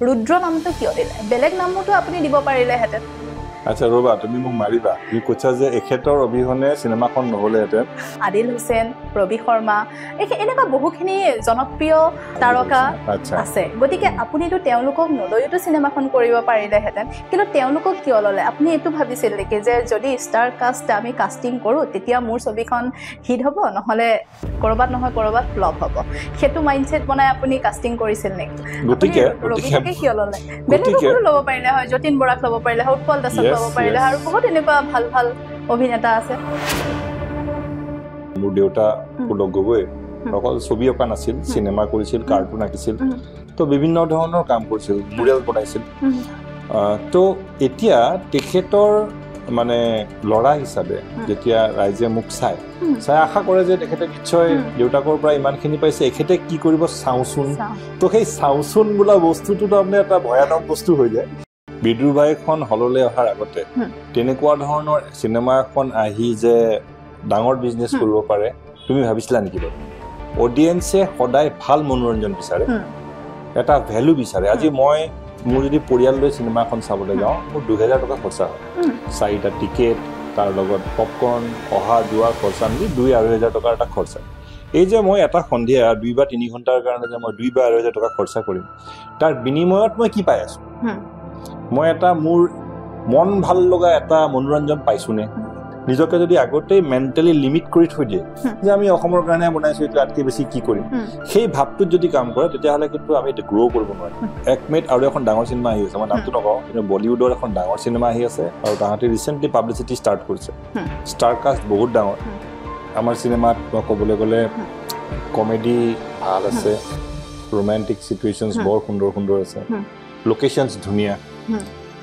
ৰুদ্ৰ নামটো কিয় দিলে বেলেগ নামটো আপুনি দিব পাৰিলেহেঁতেন আচ্ছা ৰবা তুমি মোক মাৰিবা তুমি কৈছা যে এখেতৰ অবিহনে সিনেমাখন নহলেহেঁতেন আদিল হুছেইন ৰবি শৰ্মা এনেকুৱা বহুখিনি জনপ্ৰিয় তাৰকা আছে গতিকে আপুনিতো তেওঁলোকক নলৈতো চিনেমাখন কৰিব পাৰিলেহেঁতেন কিন্তু তেওঁলোকক কিয় ল'লে আপুনি এইটো ভাবিছিল নেকি যে যদি ষ্টাৰ কাষ্ট আমি কাষ্টিং কৰোঁ তেতিয়া মোৰ ছবিখন হিট হ'ব নহ'লে ক'ৰবাত নহয় ক'ৰবাত ফ্লপ হ'ব সেইটো মাইণ্ডছেট বনাই আপুনি কাষ্টিং কৰিছিল নেকি গতিকে কিয় ল'লে বেলেগকো ল'ব পাৰিলে হয় যতীন বৰাক ল'ব পাৰিলে হয় উৎপল দাসক ল'ব পাৰিলে আৰু বহুত এনেকুৱা ভাল ভাল অভিনেতা আছে মোৰ দেউতা পুলক গগৈ অকল ছবি অঁকা নাছিল চিনেমা কৰিছিল কাৰ্টুন আঁকিছিল তো বিভিন্ন ধৰণৰ কাম কৰিছিল মুৰেল বনাইছিল তো এতিয়া তেখেতৰ মানে ল'ৰা হিচাপে যেতিয়া ৰাইজে মোক চাই আশা কৰে যে তেখেতে নিশ্চয় দেউতাকৰ পৰা ইমানখিনি পাইছে এখেতে কি কৰিব চাওঁচোন তো সেই চাওঁচোন বোলা বস্তুটো তাৰমানে এটা ভয়ানক বস্তু হৈ যায় বিদুৰ বাইখন হললৈ অহাৰ আগতে তেনেকুৱা ধৰণৰ চিনেমা এখন আহি যে ডাঙৰ বিজনেছ কৰিব পাৰে তুমি ভাবিছিলা নেকি বাৰু অডিয়েন্সে সদায় ভাল মনোৰঞ্জন বিচাৰে এটা ভেলু বিচাৰে আজি মই মোৰ যদি পৰিয়াল লৈ চিনেমা এখন চাবলৈ যাওঁ মোৰ 2000 টকা খৰচা হয় 4টা টিকেট তাৰ লগত পপকৰ্ণ অহা যোৱা খৰচা মিলি 2-2,500 টকাৰ এটা খৰচা এই যে মই এটা সন্ধিয়া 2 বা 3 ঘণ্টাৰ কাৰণে যে মই 2 বা 2,500 টকা খৰচা কৰিম তাৰ বিনিময়ত মই কি পাই আছো মই এটা মোৰ মন ভাল লগা এটা মনোৰঞ্জন পাইছোনে নিজকে যদি আগতেই মেণ্টেলি লিমিট কৰি থৈ দিয়ে যে আমি অসমৰ কাৰণে বনাইছো এইটো আটকে বেছি কি কৰিম সেই ভাৱটোত যদি কাম কৰে তেতিয়াহ'লে কিন্তু আমি এটা গ্ৰ' কৰিব নোৱাৰিম এক মিনিট আৰু এখন ডাঙৰ চিনেমা আহি আছে মই নামটো নকওঁ কিন্তু বলিউডৰ এখন ডাঙৰ চিনেমা আহি আছে আৰু তাহাঁতে ৰিচেণ্টলি পাব্লিচিটি ষ্টাৰ্ট কৰিছে ষ্টাৰ কাষ্ট বহুত ডাঙৰ আমাৰ চিনেমাত ক'বলৈ গ'লে কমেডি ভাল আছে ৰোমেণ্টিক চিটুৱেশ্যনছ বৰ সুন্দৰ সুন্দৰ আছে লোকেশ্যনছ ধুনীয়া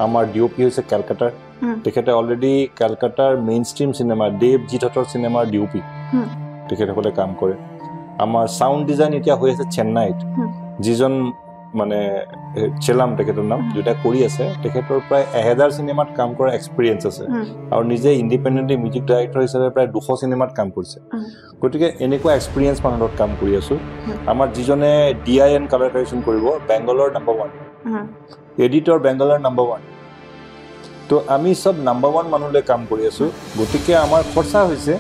আমাৰ ডিঅ'পি হৈছে কেলকাতাৰ তেখেতে অলৰেডি কেলকাতাৰ মেইন ষ্ট্ৰীম চিনেমা দেৱজিতৰ চিনেমাৰ ডিঅ'পি তেখেতসকলে কাম কৰে আমাৰ চাউণ্ড ডিজাইন এতিয়া হৈ আছে চেন্নাইত যিজন মানে চেলাম তেখেতৰ নাম দুটা কৰি আছে তেখেতৰ প্ৰায় 1000 চিনেমাত কাম কৰা এক্সপিৰিয়েঞ্চ আছে আৰু নিজে ইণ্ডিপেণ্ডেণ্টলি মিউজিক ডাইৰেক্টৰ হিচাপে প্ৰায় 200 চিনেমাত কাম কৰিছে গতিকে এনেকুৱা এক্সপিৰিয়েঞ্চ মানুহৰ কাম কৰি আছো আমাৰ যিজনে DIN কালাৰ কাৰেকশ্যন কৰিব বেংগলৰ নম্বৰ 1 এডিটৰ বেংগলৰ নম্বৰ 1 তো আমি সব নম্বৰ 1 মানুহলৈ কাম কৰি আছো গতিকে আমাৰ খৰচা হৈছে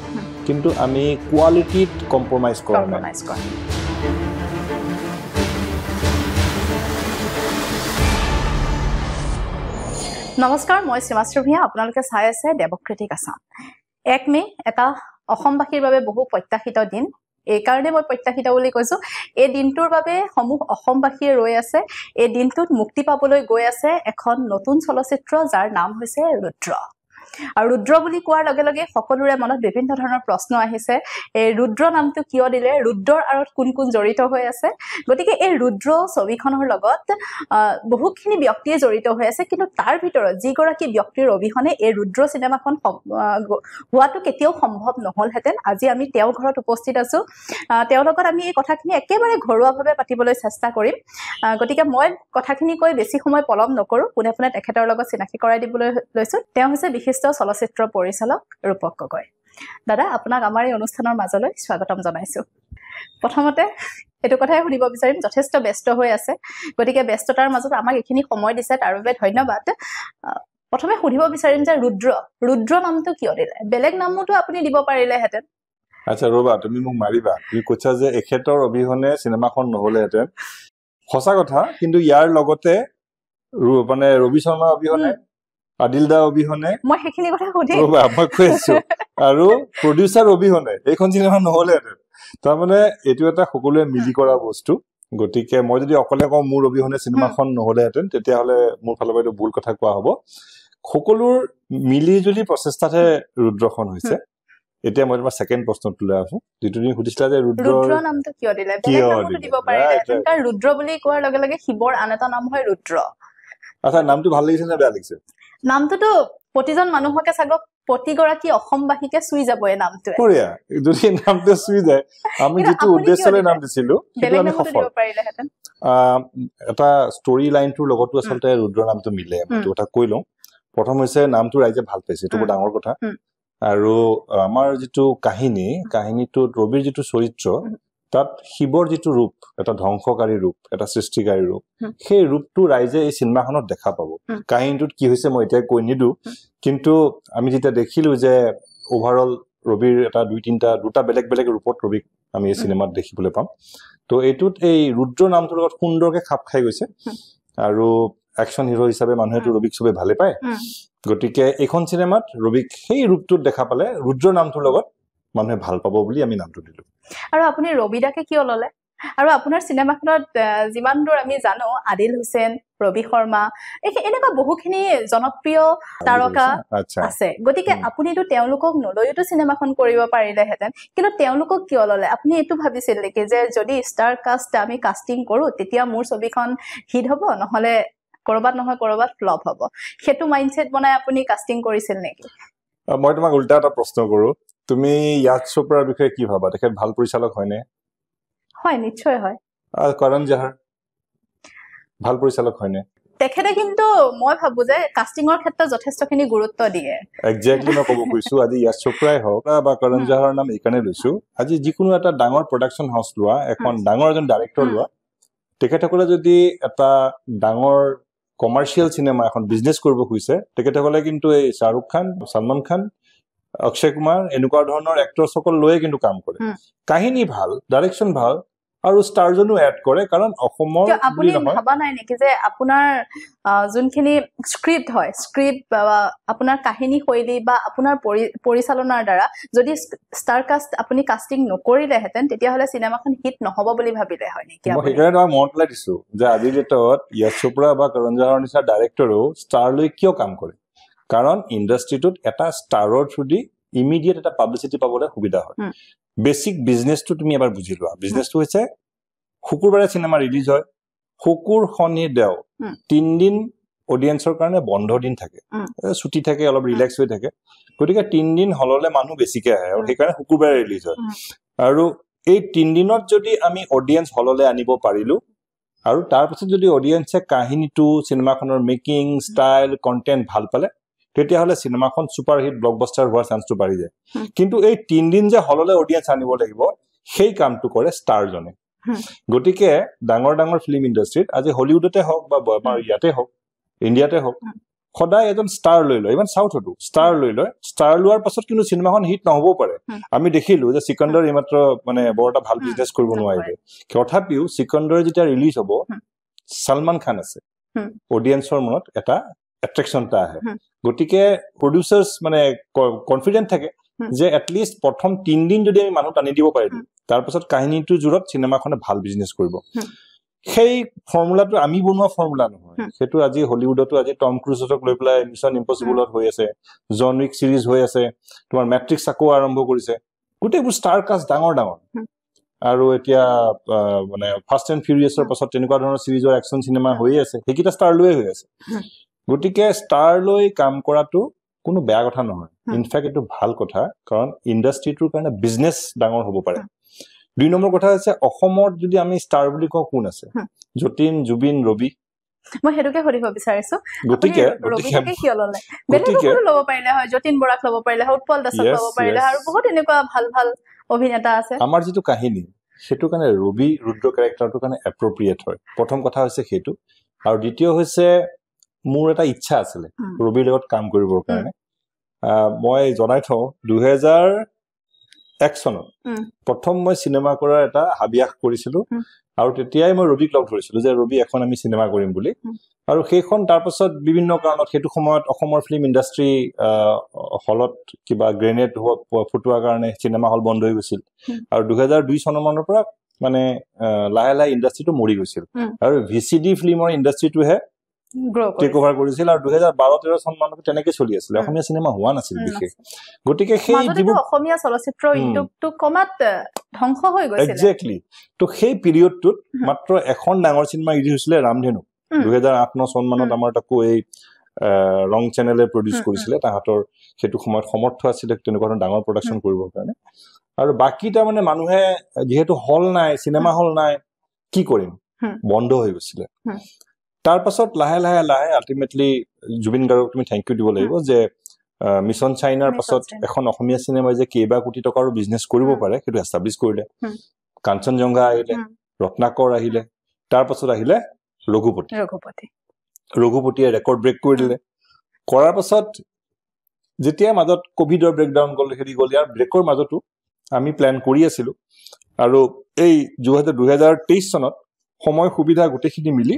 কিন্তু আমি কোৱালিটিত কম্প্ৰমাইজ কৰা নাই নমস্কাৰ মই শ্ৰীমাশ্ৰী ভূঞা আপোনালোকে চাই আছে ডেমক্ৰেটিক আছাম 1 মে এটা অসমবাসীৰ বাবে বহু প্ৰত্যাশিত দিন এই কাৰণে মই প্ৰত্যাশিত বুলি কৈছো এই দিনটোৰ বাবে সমূহ অসমবাসীয়ে ৰৈ আছে এই দিনটোত মুক্তি পাবলৈ গৈ আছে এখন নতুন চলচ্চিত্ৰ যাৰ নাম হৈছে ৰুদ্ৰ আৰু ৰুদ্ৰ বুলি কোৱাৰ লগে লগে সকলোৰে মনত বিভিন্ন ধৰণৰ প্ৰশ্ন আহিছে এই ৰুদ্ৰ নামটো কিয় দিলে ৰুদ্ৰৰ আৰত কোন কোন জড়িত হৈ আছে গতিকে এই ৰুদ্ৰ ছবিখনৰ লগত বহুখিনি ব্যক্তিয়ে জড়িত হৈ আছে কিন্তু তাৰ ভিতৰত যিগৰাকী ব্যক্তিৰ অবিহনে এই ৰুদ্ৰ চিনেমাখন হোৱাটো কেতিয়াও সম্ভৱ নহলহেঁতেন আজি আমি তেওঁৰ ঘৰত উপস্থিত আছো তেওঁৰ লগত আমি এই কথাখিনি একেবাৰে ঘৰুৱাভাৱে পাতিবলৈ চেষ্টা কৰিম গতিকে মই কথাখিনি কৈ বেছি সময় পলম নকৰো পুনে পুনে তেখেতৰ লগত চিনাকি কৰাই দিবলৈ লৈছো তেওঁ হৈছে বিশিষ্ট চলচ্চিত্ৰ পৰিচালক ৰূপক গগৈ দাদা আপোনাক আমাৰ এই অনুষ্ঠানৰ মাজলৈ স্বাগতম জনাইছো প্ৰথমতে এটো কথাই শুনিব বিচাৰিম যথেষ্ট ব্যস্ত হৈ আছে গতিকে ব্যস্ততাৰ মাজত আমাক এখিনি সময় দিছে তাৰ বাবে ধন্যবাদ প্ৰথমে শুনিব বিচাৰিম যে ৰুদ্ৰ নামটো কিয় দিলে বেলেগ নামটো আপুনি দিব পাৰিলেহেঁতেন আচ্ছা ৰবা তুমি মোক মাৰিবা তুমি কৈছা যে এখেতৰ অবিহনে চিনেমাখন নহলেহেঁতেন সঁচা কথা কিন্তু ইয়াৰ লগতে মানে ৰবি শৰ্মা অবিহনে আদিল দা অবিহনে মই হেখিনি কথা সুধি ৰবা মই কৈ আছো আৰু প্ৰডিউচাৰ অবিহনে এইখন চিনেমা নহলেহেঁতেন তাৰমানে এইটো এটা সকলোৱে মিলি কৰা বস্তু গতিকে মই যদি অকলে কওঁ মোৰ অবিহনে চিনেমাখন নহলেহেঁতেন তেতিয়াহ'লে মোৰ ফালৰ পৰা এইটো ভুল কথা কোৱা হ'ব সকলোৰ মিলি জুলি প্ৰচেষ্টাতহে ৰুদ্ৰখন হৈছে এতিয়া মই তোমাৰ সেকেন্ড প্ৰশ্নটো লৈ আছো যেটো তুমি সুধিছিলা যে ৰুদ্ৰ নামটো কিয় দিলে বেলেগ নামটো দিব পাৰিলে কাৰণ ৰুদ্ৰ বুলি কোৱাৰ লগে লগে শিৱৰ আন এটা নাম হয় ৰুদ্ৰ আচ্ছা নামটো ভাল লাগিছে নে বেয়া লাগিছে নামটো প্ৰতিজন মানুহকে চাগ প্ৰতিগৰাকী অসমবাসীকে চুই যাব এই নামটোৱে বঢ়িয়া যদি নামটো চুই যায় আমি যেটো উদ্দেশ্যলৈ নাম দিছিলো সেইটো আমি সফল এটা ষ্টৰী লাইনটোৰ লগতো আচলতে ৰুদ্ৰ নামটো মিলে মই এটা কৈ লওঁ প্ৰথম হৈছে নামটো ৰাইজে ভাল পাইছে এইটো ডাঙৰ কথা আৰু আমাৰ যেটো কাহিনীটোত ৰবিৰ যেটো চৰিত্ৰ তাত শিৱৰ যিটো ৰূপ এটা ধ্বংসকাৰী ৰূপ এটা সৃষ্টিকাৰী ৰূপ সেই ৰূপটো ৰাইজে এই চিনেমাখনত দেখা পাব কাহিনীটোত কি হৈছে মই এতিয়া কৈ নিদো কিন্তু আমি যেতিয়া দেখিলো যে ওভাৰঅল ৰবিৰ এটা দুটা বেলেগ বেলেগ ৰূপত ৰবিক আমি এই চিনেমাত দেখিবলৈ পাম তো এইটোত এই ৰুদ্ৰ নামটোৰ লগত সুন্দৰকে খাপ খাই গৈছে আৰু একশন হিৰো হিচাপে মানুহেতো ৰবিক সবে ভালে পায় গতিকে এইখন চিনেমাত ৰবিক সেই ৰূপটোত দেখা পালে ৰুদ্ৰ নামটোৰ লগত মানুহে ভাল পাব বুলি আমি নামটো দিলো আৰু আপুনি ৰবিদাকে কিয় ললে আৰু আপোনাৰ চিনেমাখনত যিমান দূৰ আমি জানো আদিল হুছেইন ৰবি শৰ্মা এনেকুৱা বহুখিনি জনপ্ৰিয় তাৰকা আছে গতিকে আপুনিতো তেওঁলোকক নলৈতো চিনেমাখন কৰিব পাৰিলেহেঁতেন কিন্তু তেওঁলোকক কিয় ললে আপুনি এইটো ভাবিছিল নেকি যে যদি ষ্টাৰ কাষ্ট আমি কাষ্টিং কৰো তেতিয়া মোৰ ছবিখন হিট হ'ব নহলে কৰবাত নহয় কৰবাত ফ্লপ হ'ব সেইটো মাইন্ডসেট বনাই আপুনি কাষ্টিং কৰিছিল নেকি মই তোমাক উল্টা এটা প্ৰশ্ন কৰো তুমি ইয়াশ চোপ্ৰাৰ বিষয়ে কি ভাবা তেখেত ভাল পৰিচালক হয়নে হয় নিশ্চয় হয় কৰণ জহৰ ভাল পৰিচালক হয়নে তেখেতে কিন্তু মই ভাবো যে কাষ্টিংৰ ক্ষেত্ৰত যথেষ্টখিনি গুৰুত্ব দিয়ে এক্স্যাক্টলি মই ক'ব কৈছো আজি ইয়াশ চোপ্ৰাই হওক বা কৰণ জহৰৰ নাম এইকাৰণে লৈছো আজি যিকোনো এটা ডাঙৰ প্ৰডাকশ্যন হাউচ লোৱা এখন ডাঙৰ এজন ডাইৰেক্টৰ লোৱা তেখেতসকলে যদি এটা ডাঙৰ কমাৰ্চিয়েল চিনেমা এখন বিজনেছ কৰিব খুজিছে তেখেতসকলে কিন্তু এই শাহৰুখ খান সলমান খান অক্ষয় কুমাৰ এনেকুৱা ধৰণৰ এক্টৰসকল লৈয়ে কিন্তু কাম কৰে কাহিনী ভাল ডাইৰেকশ্যন ভাল আৰু ষ্টাৰজনো এড কৰে কাৰণ অসমৰ আপুনি ভাবা নাই নেকি যে আপোনাৰ যোনখিনি স্ক্ৰিপ্ট হয় স্ক্ৰিপ্ট আপোনাৰ কাহিনী শৈলী বা আপোনাৰ পৰিচালনাৰ দ্বাৰা যদি ষ্টাৰ কাষ্ট আপুনি কাষ্টিং নকৰিলেহেঁতেন তেতিয়াহ'লে চিনেমাখন হিট নহ'ব বুলি ভাবিলে হয় নেকি মই সেইকাৰণে মই মনত পেলাই দিছো যে আজিৰ ডেটত ইয়াশ চোপ্ৰা বা কৰণ জহৰৰ নিচিনা ডাইৰেক্টৰো ষ্টাৰ লৈ কিয় কাম কৰে কাৰণ ইণ্ডাষ্ট্ৰিটোত এটা ষ্টাৰৰ থ্ৰুদি ইমিডিয়েট এটা পাব্লিচিটি পাবলৈ সুবিধা হয় বেসিক বিজনেসটো তুমি এবাৰ বুজি লোৱা বিজনেসটো হৈছে শুকুৰবাৰে চিনেমা ৰিলিজ হয় শুকুৰ শনি দেও 3 দিন অডিয়েন্সৰ কাৰণে বন্ধ দিন থাকে ছুটি থাকে অলপ ৰিলেক্স হৈ থাকে গতিকে 3 দিন হললে মানুহ বেছিকে আহে আৰু সেইকাৰণে শুকুৰবাৰে ৰিলিজ হয় আৰু এই 3 দিনত যদি আমি অডিয়েন্স হললে আনিব পাৰিলো আৰু তাৰ পিছত যদি অডিয়েন্সে কাহিনীটো চিনেমাখনৰ মেকিং ষ্টাইল কন্টেন্ট ভাল পালে তেতিয়াহলে চিনেমাখন সুপাৰ হিট ব্লকবাস্টাৰ হোৱাৰ চান্সটো বাঢ়ি যায় কিন্তু এই 3 দিন যে হললে অডিয়েন্স আনিব লাগিব সেই কামটো কৰে ষ্টাৰজনে গতিকে ডাঙৰ ডাঙৰ ফিল্ম ইণ্ডাষ্ট্ৰীত আজি হলিউডতে হওক বা আমাৰ ইয়াতে হওক ইণ্ডিয়াতে হওক সদায় এজন ষ্টাৰ লৈ লয় ইভেন সাউথতো ষ্টাৰ লৈ লয় ষ্টাৰ লোৱাৰ পাছত কিন্তু চিনেমাখন হিট নহবও পাৰে আমি দেখিলো যে সিকান্দাৰ এইমাত্ৰ মানে বৰ এটা ভাল বিজনেছ কৰিব নোৱাৰিলে তথাপিও সিকান্দাৰ যেতিয়া ৰিলিজ হ'ব সলমান খান আছে অডিয়েন্সৰ মনত এটা এট্ৰেকশনটা আহে গতিকে প্ৰডিউচাৰ্স মানে কনফিডেন্ট থাকে যে এটলিষ্ট প্ৰথম 3 দিন যদি আমি মানুহ টানি দিব পাৰিম তাৰ পাছত কাহিনীটো জুৰত চিনেমাখনে ভাল বিজনেছ কৰিব সেই ফৰ্মুলাটো আমি বনোৱা ফৰ্মুলা নহয় সেটো আজি হলিউডতো আজি টম ক্ৰুজক লৈ পেলাই মিশন ইম্পসিবলত হৈ আছে জন উইক সিৰিজ হৈ আছে তোমাৰ ম্যাট্ৰিক্স আকৌ আৰম্ভ কৰিছে গোটেইবোৰ ষ্টাৰ কাষ্ট ডাঙৰ ডাঙৰ আৰু এতিয়া মানে ফাষ্ট এণ্ড ফিউৰিয়াছৰ পাছত তেনেকুৱা ধৰণৰ সিৰিজৰ একশন চিনেমা হৈ আছে সেইকিটা ষ্টাৰ লৈ হৈ আছে গতিকে ষ্টাৰ লৈ কাম কৰাটো কোনো বেয়া কথা নহয় ইনফ্যাক্ট এটো ভাল কথা কাৰণ ইণ্ডাষ্ট্ৰিটোৰ কাৰণে বিজনেছ ডাঙৰ হ'ব পাৰে 2 নম্বৰ কথা আছে অসমত যদি আমি ষ্টাৰ বুলি কওঁ কোন আছে যতীন জুবিন ৰবি মই হেতুকে হৰিব বিচাৰিছো গতিকে কিয় ললে বেলেগকো ল'ব পাৰিলে হয় যতীন বৰাক ল'ব পাৰিলে হয় উৎপল দাসক ল'ব পাৰিলে আৰু বহুত এনেকুৱা ভাল ভাল অভিনেতা আছে আমাৰ যেটো কাহিনী সেটো কাৰণে ৰবি ৰুদ্ৰ ক্যাৰেক্টাৰটো কাৰণে এপ্ৰোপ্ৰিয়েট হয় প্ৰথম কথা হৈছে হেতু আৰু দ্বিতীয় হৈছে মোৰ এটা ইচ্ছা আছিল ৰবিৰ লগত কাম কৰিবৰ কাৰণে মই জনাই থওঁ 2001 চনত প্ৰথম মই সিনেমা কৰাৰ এটা হাবিয়াস কৰিছিলো আৰু তেতিয়াই মই ৰবিক লগ ধৰিছিলো যে ৰবি এখন আমি সিনেমা কৰিম বুলি আৰু সেইখন তাৰ পাছত বিভিন্ন কাৰণত হেতু সময়ত অসমৰ ফিল্ম ইণ্ডাষ্ট্ৰি হলত কিবা গ্ৰেনেড ফুটুৱাৰ কাৰণে সিনেমা হল বন্ধ হৈ গৈছিল আৰু 2002 চনৰ মানৰ পৰা মানে লাহে লাহে ইণ্ডাষ্ট্ৰিটো মৰি গৈছিল আৰু ভিসিডি ফিল্মৰ ইণ্ডাষ্ট্ৰিটোহে টেক ওভাৰ কৰিছিল আৰু 2012-13 চন মানত তেনেকৈ চলি আছিল অসমীয়া সিনেমা হোৱা নাছিল বিশেষ গতিকে সেই যিবোৰ অসমীয়া চলচ্চিত্ৰ উদ্যোগটো কমাত ধ্বংস হৈ গৈছিল এক্স্যাক্টলি তো সেই পিৰিয়ডটোত মাত্ৰ এখন ডাঙৰ সিনেমা ৰিলিজ হৈছিল ৰামধেনু 2008-9 চন মানত আমাৰ তাকো এই ৰং চেনেলে প্ৰডিউস কৰিছিল তাহাতৰ হেতু সময়ত সমৰ্থ আছিল তেনেকুৱা ডাঙৰ প্ৰডাকশন কৰিবৰ কাৰণে আৰু বাকিটা মানে মানুহে যেহেতু হল নাই সিনেমা হল নাই কি কৰিম বন্ধ হৈ গৈছিল তাৰ পাছত লাহে লাহে লাহে আলটিমেটলি জুবিন গাৰ্গক তুমি থ্যাংক ইউ দিব লাগিব যে মিশন চাইনাৰ পাছত এখন অসমীয়া সিনেমা যে কেইবা কোটি টকাৰ বিজনেছ কৰিব পাৰে সেইটো এস্টাবলিশ কৰিলে কাঞ্চনজংঘা আহিলে, ৰত্নাকৰ আহিলে, তাৰ পাছত আহিলে ৰঘুপতিয়ে ৰেকৰ্ড ব্ৰেক কৰি দিলে। কৰাৰ পাছত যেতিয়া মাজত কভিডৰ ব্ৰেকডাউন গ'ল, হেৰি গ'ল, ইয়াৰ ব্ৰেকৰ মাজতো আমি প্লেন কৰি আছিলো আৰু এই 2023 চনত সময় সুবিধা গোটেইখিনি মিলি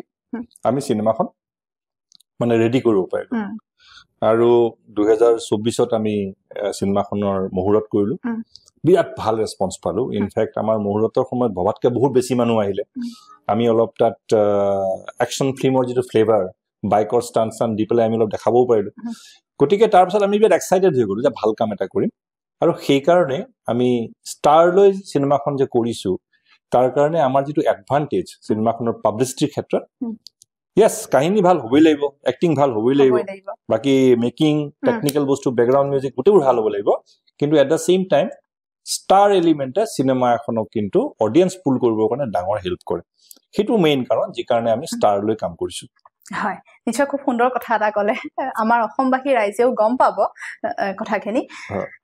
আমি চিনেমাখন মানে ৰেডি কৰিব পাৰিলো আৰু 2024ত আমি চিনেমাখনৰ মুহূৰ্ত কৰিলো। বিৰাট ভাল ৰেছপন্স পালো। ইনফেক্ট আমাৰ মুহূৰ্তৰ সময়ত ভবাতকৈ বহুত বেছি মানুহ আহিলে। আমি অলপ তাত একশ্যন ফিল্মৰ যিটো ফ্লেভাৰ, বাইকৰ ষ্টান দি পেলাই আমি অলপ দেখাবও পাৰিলো। গতিকে তাৰপিছত আমি বিৰাট এক্সাইটেড হৈ গলো যে ভাল কাম এটা কৰিম আৰু সেইকাৰণে আমি ষ্টাৰলৈ চিনেমাখন যে কৰিছো, তাৰ কাৰণে আমাৰ যিটো এডভান্টেজ চিনেমাখনৰ পাব্লিচিটিৰ ক্ষেত্ৰত, য়েছ কাহিনী ভাল হ'বই লাগিব, এক্টিং ভাল হ'বই লাগিব, বাকী মেকিং, টেকনিকেল বস্তু, বেকগ্ৰাউণ্ড মিউজিক গোটেইবোৰ ভাল হ'ব লাগিব, কিন্তু at the same time star এলিমেণ্টে চিনেমা এখনক কিন্তু অডিয়েঞ্চ পুল কৰিবৰ কাৰণে ডাঙৰ হেল্প কৰে। সেইটো মেইন কাৰণ যি কাৰণে আমি ষ্টাৰলৈ কাম কৰিছো। হয়, নিশ্চয় খুব সুন্দৰ কথা এটা ক'লে। আমাৰ অসমবাসী ৰাইজেও গম পাব কথাখিনি।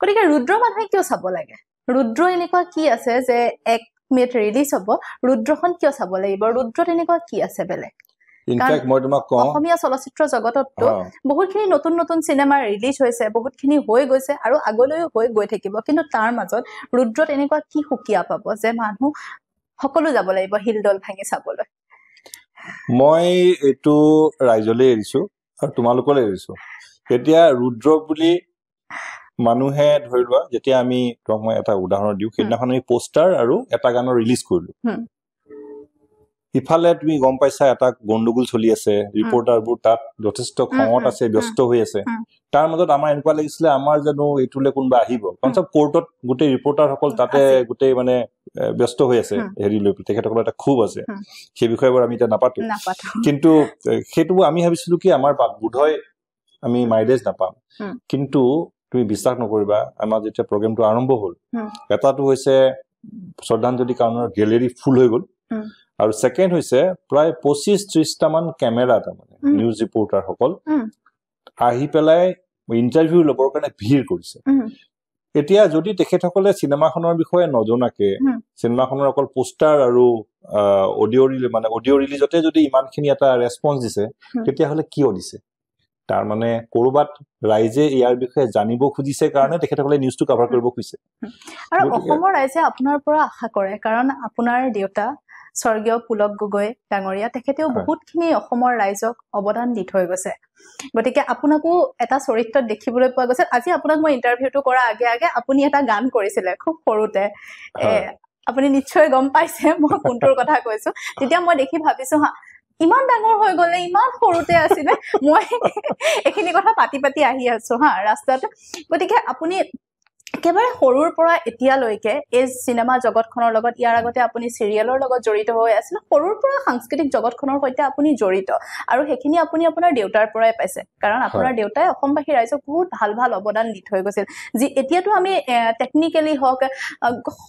গতিকে ৰুদ্ৰ মানুহে কিয় চাব লাগে? ৰুদ্ৰ এনেকুৱা কি আছে যে 1 মেত ৰিলিজ হ'ব, ৰুদ্ৰখন কিয় চাব লাগিব? ৰুদ্ৰত এনেকুৱা কি আছে বেলেগ? ইনফেক্ট মই তোমাক কওঁ, অসমীয়া চলচ্চিত্ৰ জগততো বহুতখিনি নতুন নতুন চিনেমা ৰিলিজ হৈছে, বহুতখিনি হৈ গৈছে আৰু আগলৈও হৈ গৈ থাকিব, কিন্তু তাৰ মাজত ৰুদ্ৰত এনেকুৱা কি সুকীয়া পাব যে মানুহ সকলো যাব লাগিব হিলদল ভাঙি চাবলৈ? মই এইটো ৰাইজলৈ এৰিছো আৰু তোমালোকলৈ এৰিছো। এতিয়া ৰুদ্ৰ বুলি মানুহে ধৰি লোৱা, যেতিয়া আমি তোমাক মই এটা উদাহৰণ দিওঁ, সেইদিনাখন আমি পোষ্টাৰ আৰু এটা গানৰ ৰিলিজ কৰিলো। ইফালে তুমি গম পাইছা এটা গণ্ডগোল চলি আছে, ৰিপৰ্টাৰবোৰ তাত যথেষ্ট খঙত আছে, ব্যস্ত হৈ আছে। তাৰ মাজত আমাৰ এনেকুৱা লাগিছিলে আমাৰ জানো এইটোলৈ কোনোবা আহিব, কাৰণ চব কোৰ্টত গোটেই ৰিপৰ্টাৰসকল তাতে গোটেই মানে ব্যস্ত হৈ আছে, হেৰি লৈ তেখেতসকলৰ এটা ক্ষোভ আছে। সেই বিষয়ে বাৰু আমি এতিয়া নাপাতো, কিন্তু সেইটো আমি ভাবিছিলো কি আমাৰ বোধহয় আমি মাইলেজ নাপাম। কিন্তু তুমি বিশ্বাস নকৰিবা, আমাৰ যেতিয়া প্ৰগ্ৰেমটো আৰম্ভ হ'ল, এটাটো হৈছে শ্ৰদ্ধাঞ্জলি কাৰণৰ গেলেৰী ফুল হৈ গ'ল, আৰু ছেকেণ্ড হৈছে প্ৰায় 25-30টা মান কেমেৰা, তাৰমানে নিউজ ৰিপৰ্টাৰসকল আহি পেলাই ইণ্টাৰভিউ ল'বৰ কাৰণে ভিৰ কৰিছে। এতিয়া যদি তেখেতসকলে চিনেমাখনৰ বিষয়ে নজনাকে চিনেমাখনৰ অকল পোষ্টাৰ আৰু অডিঅ' ৰিলিজতে যদি ইমানখিনি এটা ৰেছপন্স দিছে, তেতিয়াহ'লে কিয় দিছে? তাৰমানে ক'ৰবাত ৰাইজে ইয়াৰ বিষয়ে জানিব খুজিছে কাৰণে তেখেতসকলে নিউজটো কভাৰ কৰিব খুজিছে। আৰু অসমৰ ৰাইজে আপোনাৰ পৰা আশা কৰে, কাৰণ আপোনাৰ দেউতা স্বৰ্গীয় পুলক গগৈ ডাঙৰীয়া, তেখেতেও বহুতখিনি অসমৰ ৰাইজক অৱদান দি থৈ গৈছে। গতিকে আপোনাকো এটা চৰিত্ৰত দেখিবলৈ পোৱা গৈছে। আজি আপোনাক মই ইণ্টাৰভিউটো কৰাৰ আগে আগে আপুনি এটা গান কৰিছিলে খুব সৰুতে, আপুনি নিশ্চয় গম পাইছে মই কোনটোৰ কথা কৈছো। তেতিয়া মই দেখি ভাবিছো, ইমান ডাঙৰ হৈ গ'লে, ইমান সৰুতে আছিলে। মই এইখিনি কথা পাতি আহি আছো ৰাস্তাত। গতিকে আপুনি একেবাৰে সৰুৰ পৰা এতিয়ালৈকে এই চিনেমা জগতখনৰ লগত, ইয়াৰ আগতে আপুনি চিৰিয়েলৰ লগত জড়িত হৈ আছিল, সৰুৰ পৰা সাংস্কৃতিক জগতখনৰ সৈতে আপুনি জড়িত, আৰু সেইখিনি আপুনি আপোনাৰ দেউতাৰ পৰাই পাইছে, কাৰণ আপোনাৰ দেউতাই অসমবাসী ৰাইজক বহুত ভাল ভাল অৱদান দি থৈ গৈছিল। যি এতিয়াতো আমি টেকনিকেলি হওক